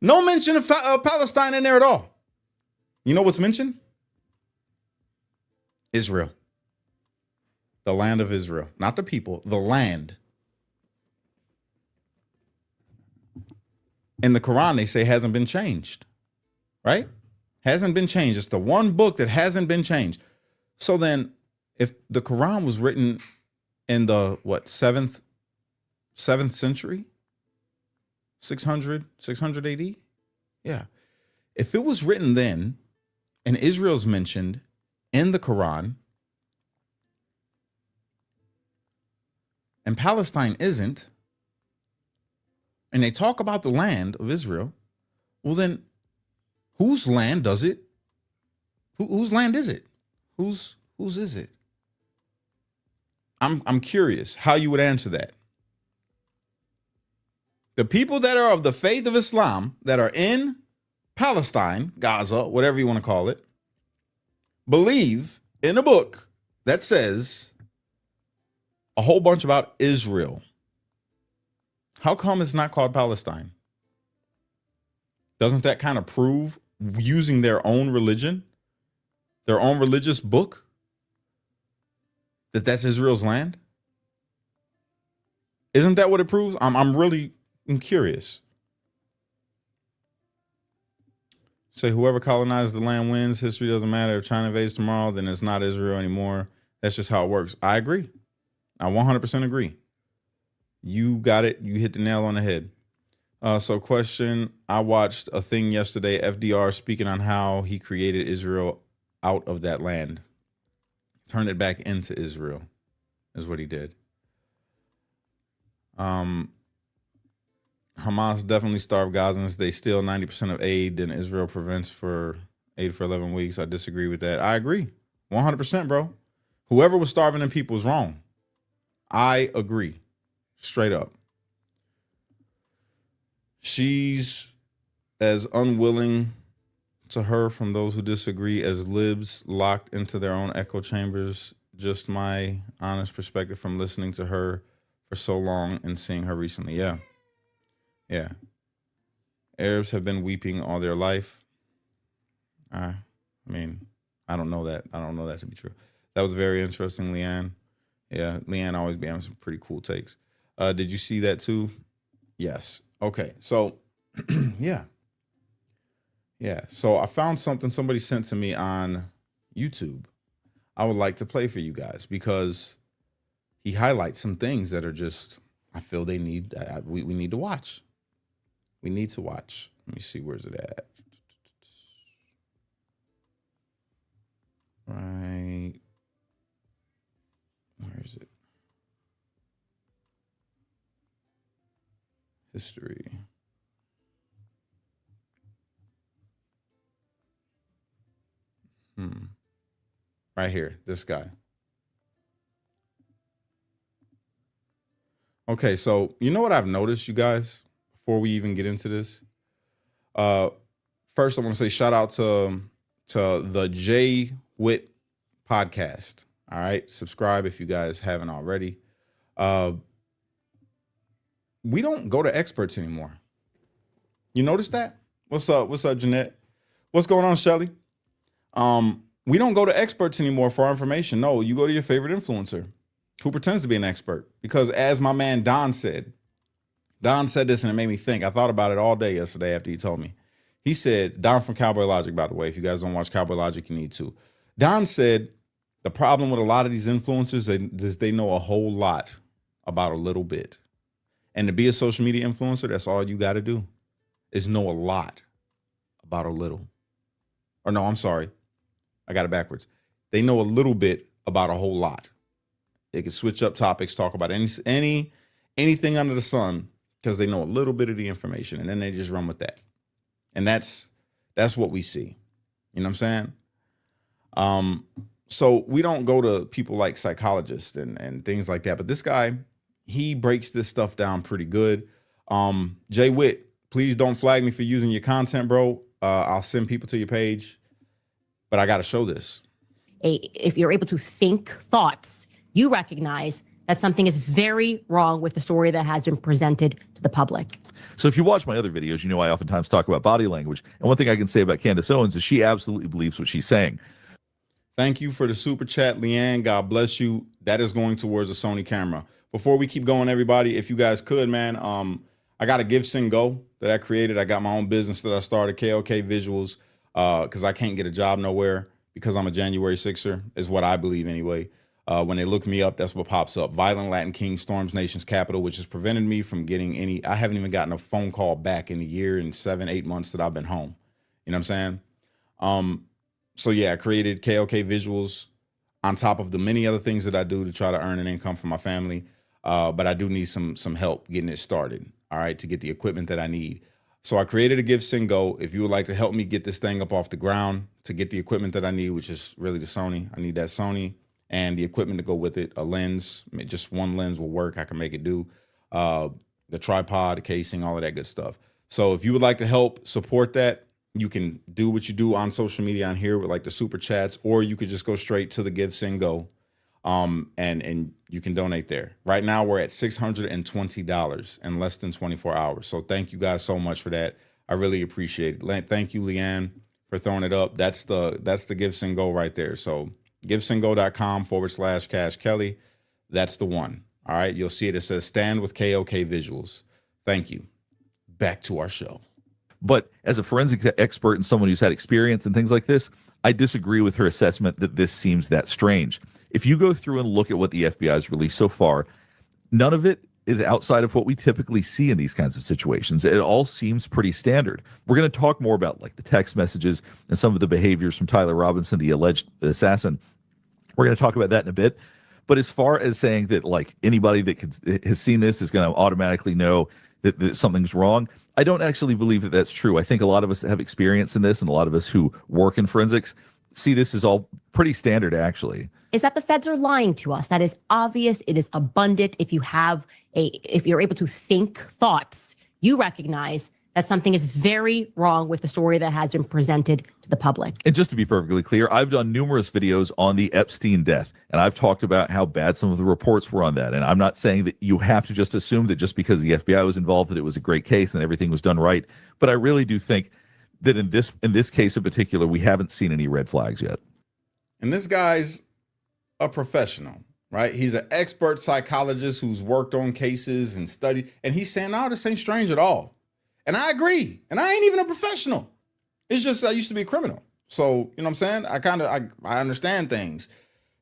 No mention of Palestine in there at all. You know what's mentioned? Israel. The land of Israel. Not the people, the land. In the Quran, they say hasn't been changed, right? Hasn't been changed. It's the one book that hasn't been changed. So then, if the Quran was written in the, 7th century? 600 AD? Yeah. If it was written then, and Israel's mentioned in the Quran, and Palestine isn't, and they talk about the land of Israel, well then, whose land does it? Whose land is it? Whose is it? I'm curious how you would answer that. The people that are of the faith of Islam that are in Palestine, Gaza, whatever you want to call it, believe in a book that says a whole bunch about Israel. How come it's not called Palestine? Doesn't that kind of prove, using their own religion, their own religious book, that that's Israel's land? Isn't that what it proves? I'm curious. Say whoever colonizes the land wins. History doesn't matter. If China invades tomorrow, then it's not Israel anymore. That's just how it works. I agree. I 100% agree. You got it. You hit the nail on the head. So question, I watched a thing yesterday, FDR speaking on how he created Israel out of that land. Turned it back into Israel is what he did. Hamas definitely starved Gazans. They steal 90% of aid, and Israel prevents for aid for 11 weeks. I disagree with that. I agree. 100%, bro. Whoever was starving them people was wrong. I agree. Straight up. She's as unwilling to her from those who disagree as libs locked into their own echo chambers. Just my honest perspective from listening to her for so long and seeing her recently. Yeah. Yeah. Arabs have been weeping all their life. I mean, I don't know that. I don't know that to be true. That was very interesting, Leanne. Yeah, Leanne always be having some pretty cool takes. Did you see that too? Yes. Okay. So, yeah. Yeah. So I found something somebody sent to me on YouTube. I would like to play for you guys because he highlights some things that are just, I feel they need, we need to watch. We need to watch. Let me see, where's it at? Right. Where is it? History. Right here, this guy. Okay, so you know what I've noticed, you guys, before we even get into this? First, I want to say shout out to the Jay Witt podcast. All right, subscribe if you guys haven't already. We don't go to experts anymore. You notice that? What's up? What's up, Jeanette? What's going on, Shelly? We don't go to experts anymore for our information. No, you go to your favorite influencer who pretends to be an expert. Because as my man Don said this and it made me think. I thought about it all day yesterday after he told me. He said, Don from Cowboy Logic, by the way, if you guys don't watch Cowboy Logic, you need to. Don said the problem with a lot of these influencers is they know a whole lot about a little bit. And to be a social media influencer, that's all you got to do is know a lot about a little. Or no, I'm sorry. I got it backwards. They know a little bit about a whole lot. They can switch up topics, talk about anything under the sun because they know a little bit of the information and then they just run with that. And that's what we see. You know what I'm saying? So we don't go to people like psychologists and things like that. But this guy, he breaks this stuff down pretty good. Jay Witt, please don't flag me for using your content, bro. I'll send people to your page. But I got to show this. If you're able to think thoughts, you recognize that something is very wrong with the story that has been presented to the public. So if you watch my other videos, you know I oftentimes talk about body language. And one thing I can say about Candace Owens is she absolutely believes what she's saying. Thank you for the super chat, Leanne. God bless you. That is going towards the Sony camera. Before we keep going, everybody, if you guys could, man, I got a Give, Send, Go that I created. I got my own business that I started, KOK Visuals. Because I can't get a job nowhere because I'm a January 6er, is what I believe anyway. When they look me up, that's what pops up. Violent Latin King storms nation's capital, which has prevented me from getting I haven't even gotten a phone call back in a year and 7-8 months that I've been home. You know what I'm saying? So yeah, I created KOK Visuals on top of the many other things that I do to try to earn an income for my family. But I do need some help getting it started, all right, to get the equipment that I need. So I created a Give, Send, Go. If you would like to help me get this thing up off the ground to get the equipment that I need, which is really the Sony. I need that Sony and the equipment to go with it. A lens, just one lens will work. I can make it do. The tripod, the casing, all of that good stuff. So if you would like to help support that, you can do what you do on social media on here with like the super chats, or you could just go straight to the Give, Send, Go. And you can donate there. Right now we're at $620 in less than 24 hours. So thank you guys so much for that. I really appreciate it. Thank you, Leanne, for throwing it up. That's the Give, Send, Go right there. So givesendgo.com/Cash Kelly. That's the one. All right. You'll see it. It says Stand with KOK Visuals. Thank you. Back to our show. But as a forensic expert and someone who's had experience and things like this, I disagree with her assessment that this seems that strange. If you go through and look at what the FBI has released so far, none of it is outside of what we typically see in these kinds of situations. It all seems pretty standard. We're going to talk more about like the text messages and some of the behaviors from Tyler Robinson, the alleged assassin. We're going to talk about that in a bit. But as far as saying that like anybody that has seen this is going to automatically know that something's wrong, I don't actually believe that that's true. I think a lot of us have experience in this, and a lot of us who work in forensics see this as all pretty standard, actually. Is that the feds are lying to us. That is obvious. It is abundant. If you're able to think thoughts, you recognize that something is very wrong with the story that has been presented to the public. And just to be perfectly clear, I've done numerous videos on the Epstein death, and I've talked about how bad some of the reports were on that. And I'm not saying that you have to just assume that just because the FBI was involved that it was a great case and everything was done right. But I really do think that in this case in particular, we haven't seen any red flags yet. And this guy's a professional, right? He's an expert psychologist who's worked on cases and studied, and he's saying, no, this ain't strange at all. And I agree. And I ain't even a professional. It's just I used to be a criminal. So, you know what I'm saying? I understand things.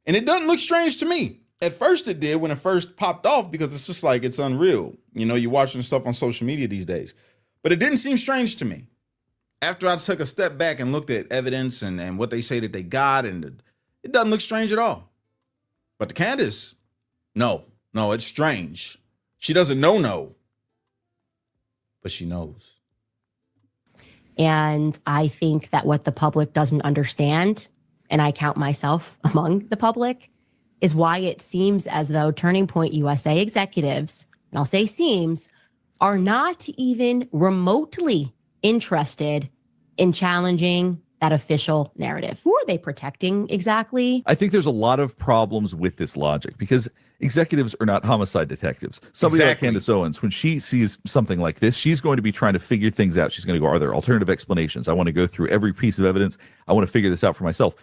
And it doesn't look strange to me. At first it did when it first popped off, because it's just like, it's unreal. You know, you're watching stuff on social media these days. But it didn't seem strange to me. After I took a step back and looked at evidence and what they say that they got, and it doesn't look strange at all. But to Candace, no, it's strange. She doesn't know. But she knows. And I think that what the public doesn't understand, and I count myself among the public, is why it seems as though Turning Point USA executives, and I'll say seems, are not even remotely interested in challenging that official narrative. Who are they protecting exactly? I think there's a lot of problems with this logic, because executives are not homicide detectives. Somebody like Candace Owens, when she sees something like this, she's going to be trying to figure things out. She's going to go, are there alternative explanations? I want to go through every piece of evidence. I want to figure this out for myself.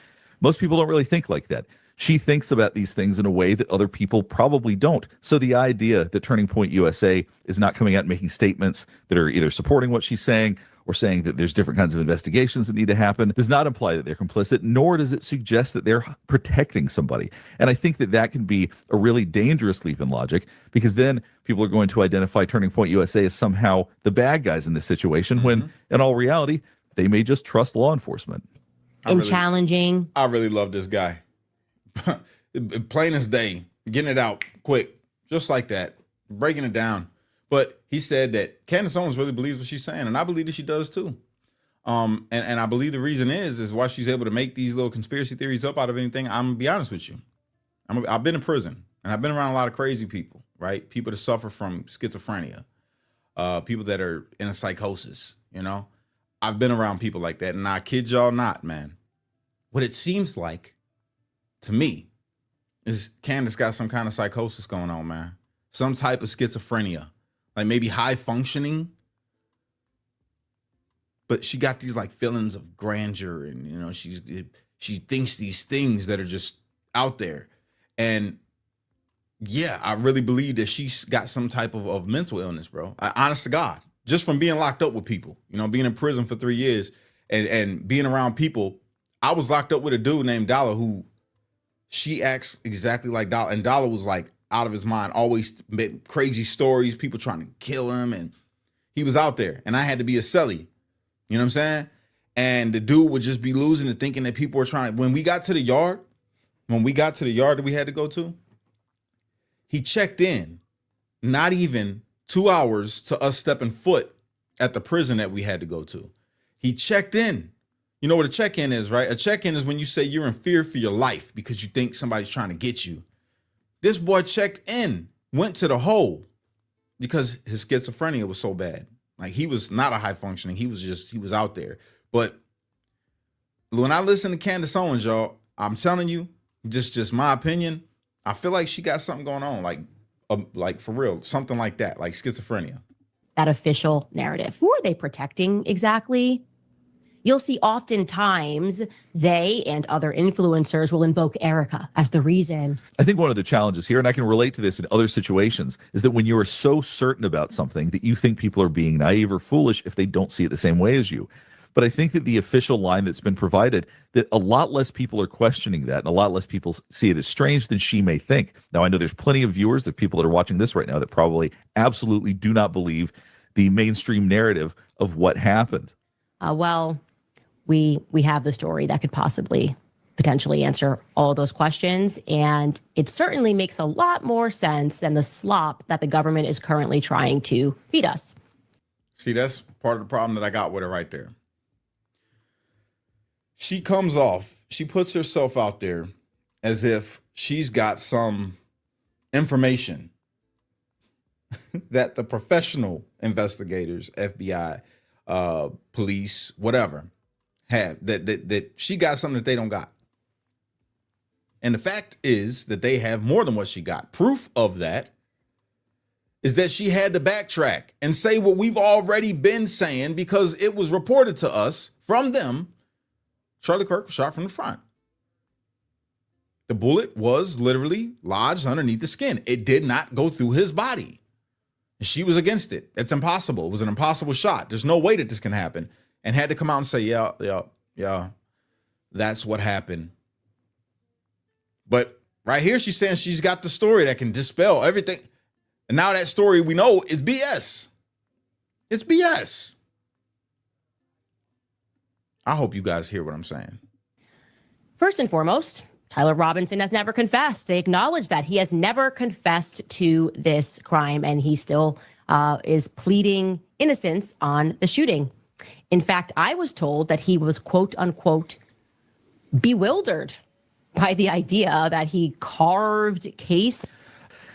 Most people don't really think like that. She thinks about these things in a way that other people probably don't. So the idea that Turning Point USA is not coming out and making statements that are either supporting what she's saying or saying that there's different kinds of investigations that need to happen does not imply that they're complicit, nor does it suggest that they're protecting somebody. And I think that that can be a really dangerous leap in logic, because then people are going to identify Turning Point USA as somehow the bad guys in this situation, when in all reality, they may just trust law enforcement. Challenging. I really love this guy. Plain as day, getting it out quick, just like that, breaking it down. But he said that Candace Owens really believes what she's saying, and I believe that she does too. And I believe the reason is why she's able to make these little conspiracy theories up out of anything. I'm gonna be honest with you. I've been in prison, and I've been around a lot of crazy people, right? People that suffer from schizophrenia, people that are in a psychosis, you know? I've been around people like that, and I kid y'all not, man. What it seems like to me is Candace got some kind of psychosis going on, man. Some type of schizophrenia. Like maybe high functioning, but she got these like feelings of grandeur, and you know she thinks these things that are just out there. And yeah, I really believe that she's got some type of mental illness, bro. Honest to God, just from being locked up with people, you know, being in prison for 3 years and being around people. I was locked up with a dude named Dollar who she acts exactly like Dollar, and Dollar was like out of his mind, always crazy stories, people trying to kill him, and he was out there, and I had to be a cellie, you know what I'm saying? And the dude would just be losing and thinking that people were trying. When we got to the yard that we had to go to, he checked in, not even 2 hours to us stepping foot at the prison that we had to go to. He checked in. You know what a check-in is, right? A check-in is when you say you're in fear for your life because you think somebody's trying to get you. This boy checked in, went to the hole because his schizophrenia was so bad. Like he was not a high functioning. He was out there. But when I listen to Candace Owens, y'all, I'm telling you, just my opinion, I feel like she got something going on, like for real, something like that, like schizophrenia. That official narrative. Who are they protecting exactly? You'll see oftentimes they and other influencers will invoke Erica as the reason. I think one of the challenges here, and I can relate to this in other situations, is that when you are so certain about something that you think people are being naive or foolish if they don't see it the same way as you. But I think that the official line that's been provided, that a lot less people are questioning that, and a lot less people see it as strange than she may think. Now, I know there's plenty of viewers, of people that are watching this right now, that probably absolutely do not believe the mainstream narrative of what happened. We have the story that could potentially answer all of those questions. And it certainly makes a lot more sense than the slop that the government is currently trying to feed us. See, that's part of the problem that I got with her right there. She comes off, she puts herself out there as if she's got some information that the professional investigators, FBI, police, whatever, have, that she got something that they don't got. And the fact is that they have more than what she got. Proof of that is that she had to backtrack and say what we've already been saying, because it was reported to us from them. Charlie Kirk was shot from the front. The bullet was literally lodged underneath the skin. It did not go through his body. She was against it. It's impossible. It was an impossible shot. There's no way that this can happen. And had to come out and say, yeah, that's what happened. But right here, she's saying she's got the story that can dispel everything. And now that story we know is BS. It's BS. I hope you guys hear what I'm saying. First and foremost, Tyler Robinson has never confessed. They acknowledge that he has never confessed to this crime, and he still is pleading innocence on the shooting. In fact, I was told that he was, quote unquote, bewildered by the idea that he carved case.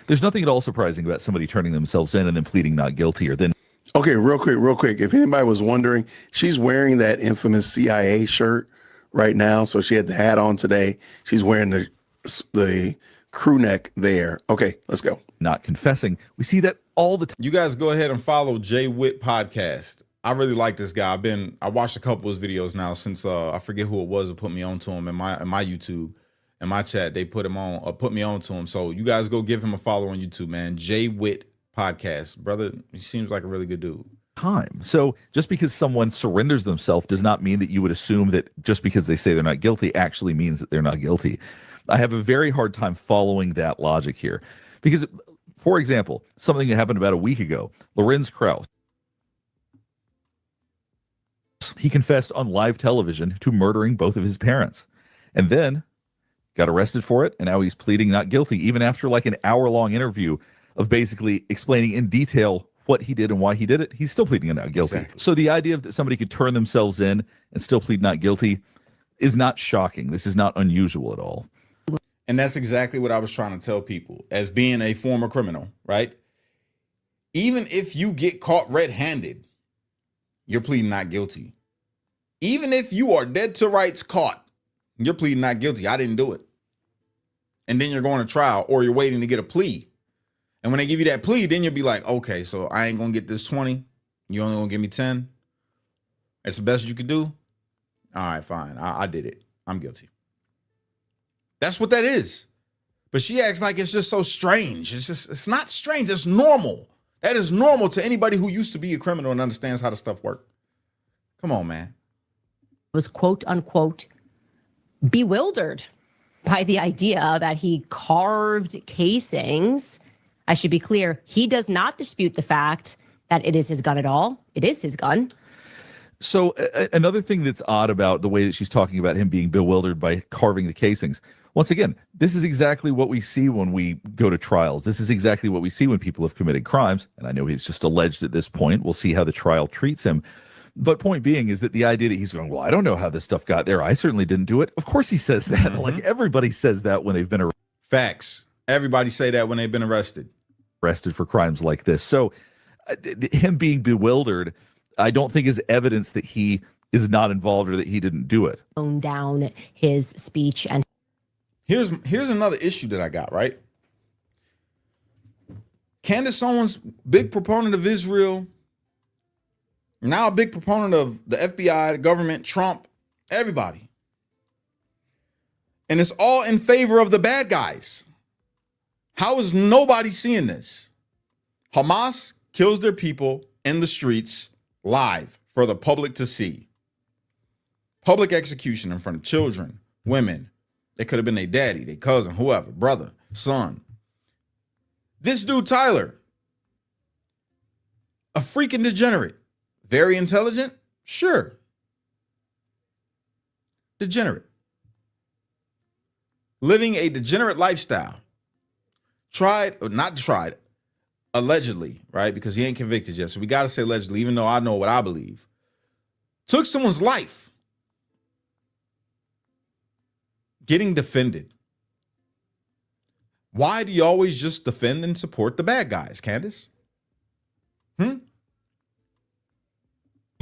There's nothing at all surprising about somebody turning themselves in and then pleading not guilty or then. Okay, real quick. If anybody was wondering, she's wearing that infamous CIA shirt right now. So she had the hat on today. She's wearing the crew neck there. Okay, let's go. Not confessing. We see that all the time. You guys go ahead and follow Jay Witt podcast. I really like this guy. I watched a couple of his videos now since I forget who it was that put me on to him in my YouTube. In my chat, they put him on, put me on to him. So you guys go give him a follow on YouTube, man. Jay Witt podcast, brother. He seems like a really good dude. Time. So just because someone surrenders themselves does not mean that you would assume that just because they say they're not guilty actually means that they're not guilty. I have a very hard time following that logic here because, for example, something that happened about a week ago, Lorenz Krauss, he confessed on live television to murdering both of his parents and then got arrested for it. And now he's pleading not guilty, even after like an hour-long interview of basically explaining in detail what he did and why he did it. He's still pleading not guilty. Exactly. So the idea that somebody could turn themselves in and still plead not guilty is not shocking. This is not unusual at all. And that's exactly what I was trying to tell people as being a former criminal, right? Even if you get caught red-handed, you're pleading not guilty. Even if you are dead to rights caught, you're pleading not guilty. I didn't do it. And then you're going to trial or you're waiting to get a plea. And when they give you that plea, then you'll be like, okay, so I ain't going to get this 20. You only going to give me 10. That's the best you could do. All right, fine. I did it. I'm guilty. That's what that is. But she acts like it's just so strange. It's not strange. It's normal. That is normal to anybody who used to be a criminal and understands how the stuff works. Come on, man. Was quote unquote bewildered by the idea that he carved casings. I should be clear, he does not dispute the fact that it is his gun at all. It is his gun. So another thing that's odd about the way that she's talking about him being bewildered by carving the casings. Once again, this is exactly what we see when we go to trials. This is exactly what we see when people have committed crimes. And I know he's just alleged at this point. We'll see how the trial treats him. But point being is that the idea that he's going, well, I don't know how this stuff got there. I certainly didn't do it. Of course he says that. Mm-hmm. Like everybody says that when they've been arrested. Facts. Everybody say that when they've been arrested for crimes like this. So him being bewildered, I don't think is evidence that he is not involved or that he didn't do it. Tone down his speech. And here's another issue that I got, right? Candace Owens, big proponent of Israel, now a big proponent of the FBI, the government, Trump, everybody. And it's all in favor of the bad guys. How is nobody seeing this? Hamas kills their people in the streets live for the public to see. Public execution in front of children, women. They could have been their daddy, their cousin, whoever, brother, son. This dude, Tyler, a freaking degenerate. Very intelligent? Sure. Degenerate. Living a degenerate lifestyle. Allegedly, right? Because he ain't convicted yet. So we got to say allegedly, even though I know what I believe. Took someone's life. Getting defended. Why do you always just defend and support the bad guys, Candace?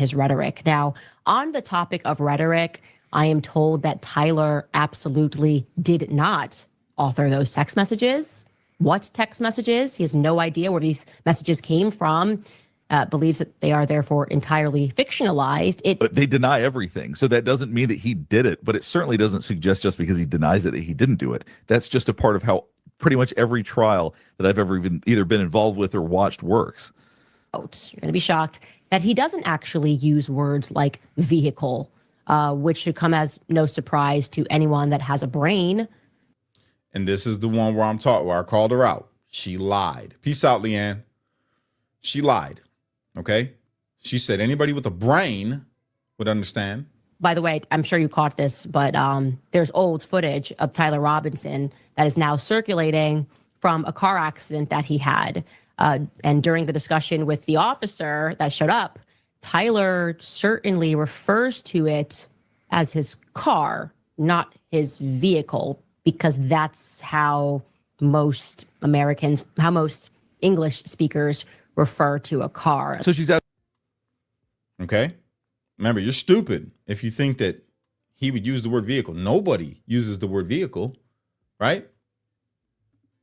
his rhetoric. Now, on the topic of rhetoric, I am told that Tyler absolutely did not author those text messages. What text messages? He has no idea where these messages came from. Believes that they are therefore entirely fictionalized. But they deny everything. So that doesn't mean that he did it, but it certainly doesn't suggest just because he denies it that he didn't do it. That's just a part of how pretty much every trial that I've ever either been involved with or watched works. You're going to be shocked that he doesn't actually use words like vehicle, which should come as no surprise to anyone that has a brain. And this is the one where where I called her out. She lied. Peace out, Leanne. She lied. Okay? She said anybody with a brain would understand. By the way, I'm sure you caught this, but there's old footage of Tyler Robinson that is now circulating from a car accident that he had. And during the discussion with the officer that showed up, Tyler certainly refers to it as his car, not his vehicle, because that's how most Americans, how most English speakers refer to a car. So she's out. Okay. Remember, you're stupid if you think that he would use the word vehicle. Nobody uses the word vehicle, right?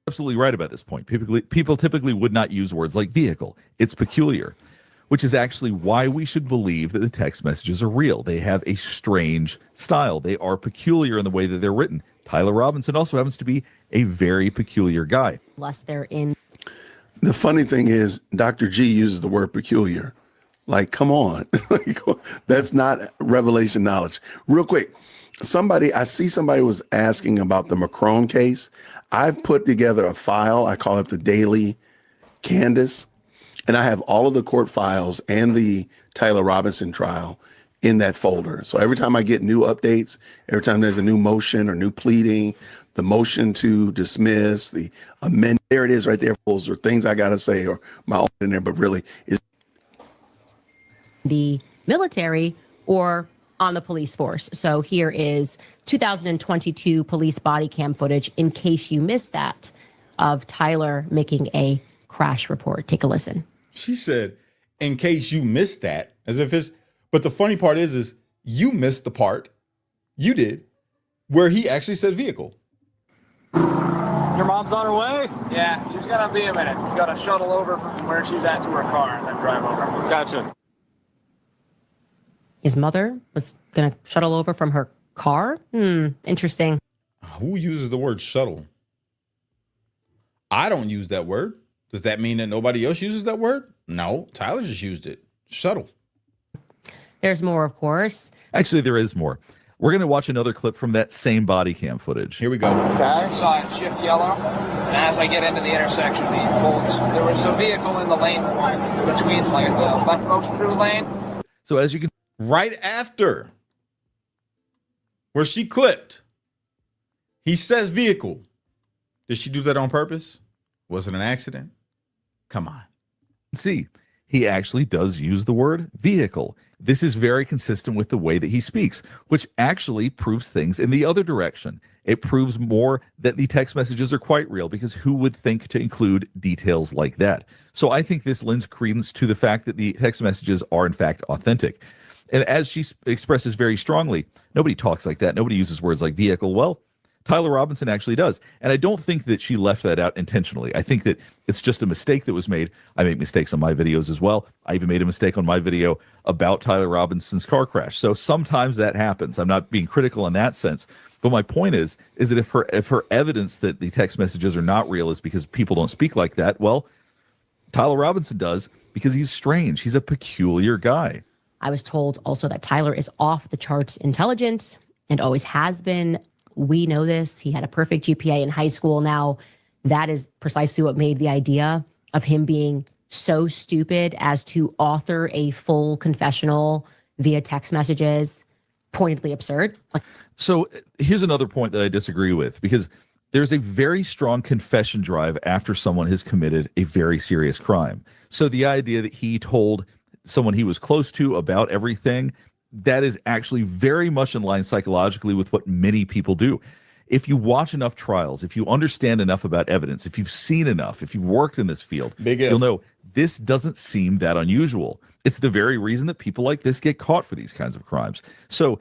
Absolutely right about this point. People typically would not use words like vehicle. It's peculiar, which is actually why we should believe that the text messages are real. They have a strange style. They are peculiar in the way that they're written. Tyler Robinson also happens to be a very peculiar guy. Unless they're in. The funny thing is, Dr. G uses the word peculiar. Like, come on. That's not revelation knowledge. Real quick, I see somebody was asking about the Macron case. I've put together a file. I call it the Daily Candace. And I have all of the court files and the Tyler Robinson trial in that folder. So every time I get new updates, every time there's a new motion or new pleading, the motion to dismiss, the amend, there it is right there, or things I got to say or my own in there, but really is the military or on the police force. So here is 2022 police body cam footage, in case you missed that, of Tyler making a crash report. Take a listen. She said, in case you missed that, as if it's, but the funny part is you missed the part, you did, where he actually said vehicle. Your mom's on her way? Yeah, she's gonna be a minute. She's gotta shuttle over from where she's at to her car and then drive over. Gotcha. His mother was going to shuttle over from her car? Interesting. Who uses the word shuttle? I don't use that word. Does that mean that nobody else uses that word? No, Tyler just used it. Shuttle. There's more, of course. Actually, there is more. We're going to watch another clip from that same body cam footage. Here we go. Okay. I saw it shift yellow, and as I get into the intersection, there was a vehicle in the lane between like the left goes through lane. So as you can, right after where she clipped, he says vehicle. Did she do that on purpose? Was it an accident? Come on. See, he actually does use the word vehicle. This is very consistent with the way that he speaks, which actually proves things in the other direction. It proves more that the text messages are quite real, because who would think to include details like that? So I think this lends credence to the fact that the text messages are in fact authentic. And as she expresses very strongly, nobody talks like that. Nobody uses words like vehicle. Well, Tyler Robinson actually does. And I don't think that she left that out intentionally. I think that it's just a mistake that was made. I make mistakes on my videos as well. I even made a mistake on my video about Tyler Robinson's car crash. So sometimes that happens. I'm not being critical in that sense. But my point is that if her evidence that the text messages are not real is because people don't speak like that, well, Tyler Robinson does, because he's strange. He's a peculiar guy. I was told also that Tyler is off the charts intelligent and always has been. We know this. He had a perfect GPA in high school. Now, that is precisely what made the idea of him being so stupid as to author a full confessional via text messages pointedly absurd. So here's another point that I disagree with, because there's a very strong confession drive after someone has committed a very serious crime. So the idea that he told someone he was close to about everything, that is actually very much in line psychologically with what many people do. If you watch enough trials, if you understand enough about evidence, if you've seen enough, if you've worked in this field, you'll know this doesn't seem that unusual. It's the very reason that people like this get caught for these kinds of crimes. So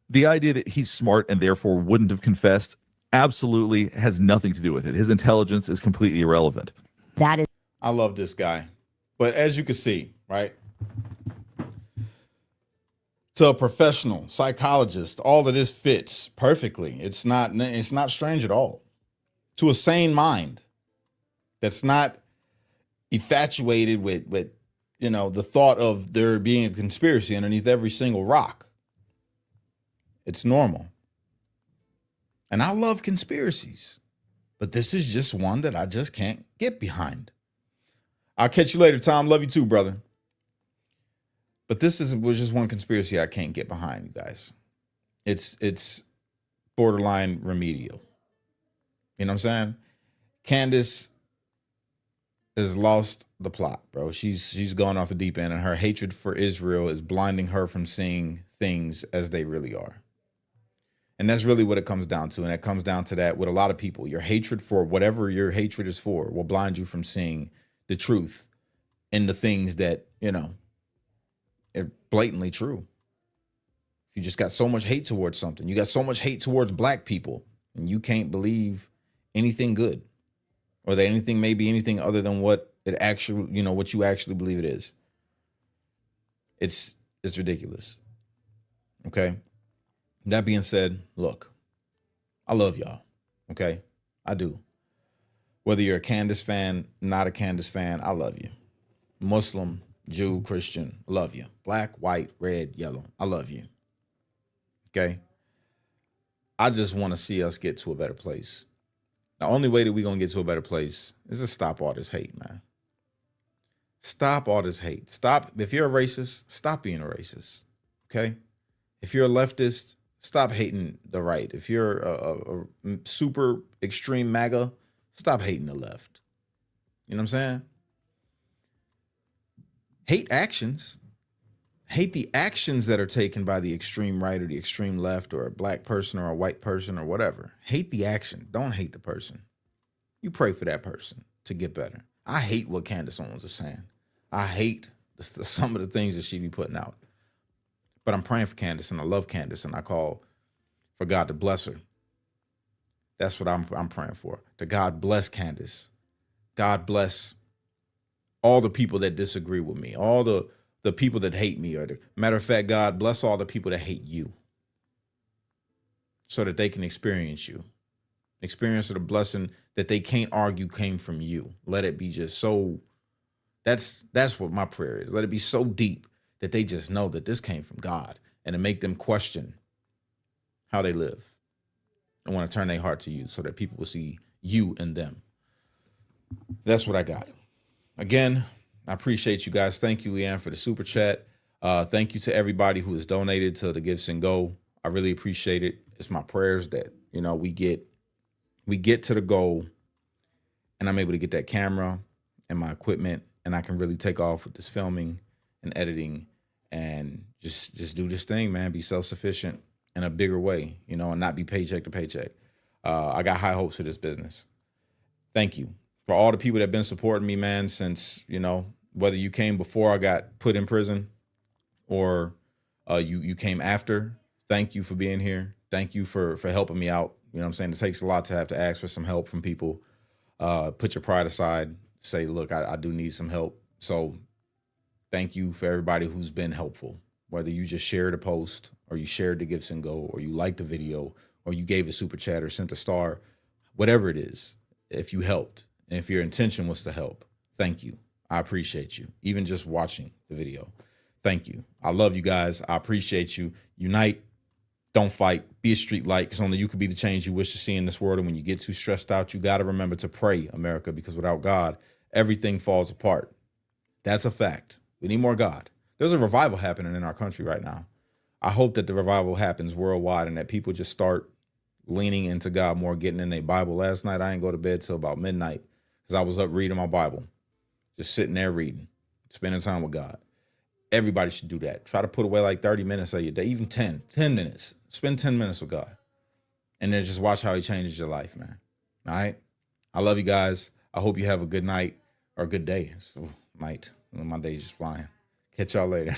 the idea that he's smart and therefore wouldn't have confessed absolutely has nothing to do with it. His intelligence is completely irrelevant. That is. I love this guy. But as you can see, right? To a professional psychologist, all of this fits perfectly. It's not strange at all. To a sane mind that's not infatuated with the thought of there being a conspiracy underneath every single rock. It's normal. And I love conspiracies, but this is just one that I just can't get behind. I'll catch you later, Tom. Love you too, brother. But this was just one conspiracy I can't get behind, you guys. It's borderline remedial. You know what I'm saying? Candace has lost the plot, bro. She's gone off the deep end, and her hatred for Israel is blinding her from seeing things as they really are. And that's really what it comes down to. And it comes down to that with a lot of people. Your hatred for whatever your hatred is for will blind you from seeing the truth in the things that, are blatantly true. You just got so much hate towards something. You got so much hate towards black people, and you can't believe anything good, or that anything may be anything other than what it actually, what you actually believe it is. It's ridiculous. Okay. That being said, look, I love y'all. Okay. I do. Whether you're a Candace fan, not a Candace fan, I love you. Muslim, Jew, Christian, love you. Black, white, red, yellow, I love you. Okay. I just want to see us get to a better place. The only way that we're going to get to a better place is to stop all this hate, man. Stop all this hate. Stop. If you're a racist, stop being a racist. Okay. If you're a leftist, stop hating the right. If you're a super extreme MAGA, stop hating the left. You know what I'm saying? Hate actions. Hate the actions that are taken by the extreme right or the extreme left, or a black person or a white person or whatever. Hate the action. Don't hate the person. You pray for that person to get better. I hate what Candace Owens is saying. I hate some of the things that she be putting out. But I'm praying for Candace, and I love Candace, and I call for God to bless her. That's what I'm praying for. To God bless Candace. God bless all the people that disagree with me, all the people that hate me, or matter of fact, God bless all the people that hate you, so that they can experience you. Experience of the blessing that they can't argue came from you. Let it be just so, that's what my prayer is. Let it be so deep that they just know that this came from God, and to make them question how they live and want to turn their heart to you, so that people will see you in them. That's what I got. Again, I appreciate you guys. Thank you, Leanne, for the super chat. Thank you to everybody who has donated to the Give, Send, Go. I really appreciate it. It's my prayers that, we get to the goal, and I'm able to get that camera and my equipment, and I can really take off with this filming and editing, and just do this thing, man. Be self-sufficient in a bigger way, and not be paycheck to paycheck. I got high hopes for this business. Thank you for all the people that have been supporting me, man, since, whether you came before I got put in prison, or you came after. Thank you for being here. Thank you for helping me out. You know what I'm saying? It takes a lot to have to ask for some help from people. Put your pride aside. Say, look, I do need some help. So thank you for everybody who's been helpful. Whether you just shared a post, or you shared the Give, Send, Go, or you liked the video, or you gave a super chat or sent a star, whatever it is, if you helped, and if your intention was to help, thank you. I appreciate you. Even just watching the video. Thank you. I love you guys. I appreciate you. Unite. Don't fight. Be a street light, because only you can be the change you wish to see in this world. And when you get too stressed out, you got to remember to pray, America, because without God, everything falls apart. That's a fact. We need more God. There's a revival happening in our country right now. I hope that the revival happens worldwide, and that people just start leaning into God more, getting in their Bible. Last night, I didn't go to bed till about midnight, because I was up reading my Bible, just sitting there reading, spending time with God. Everybody should do that. Try to put away like 30 minutes of your day, even 10 minutes. Spend 10 minutes with God and then just watch how he changes your life, man. All right. I love you guys. I hope you have a good night or a good day. So night. My day's just flying. Catch y'all later.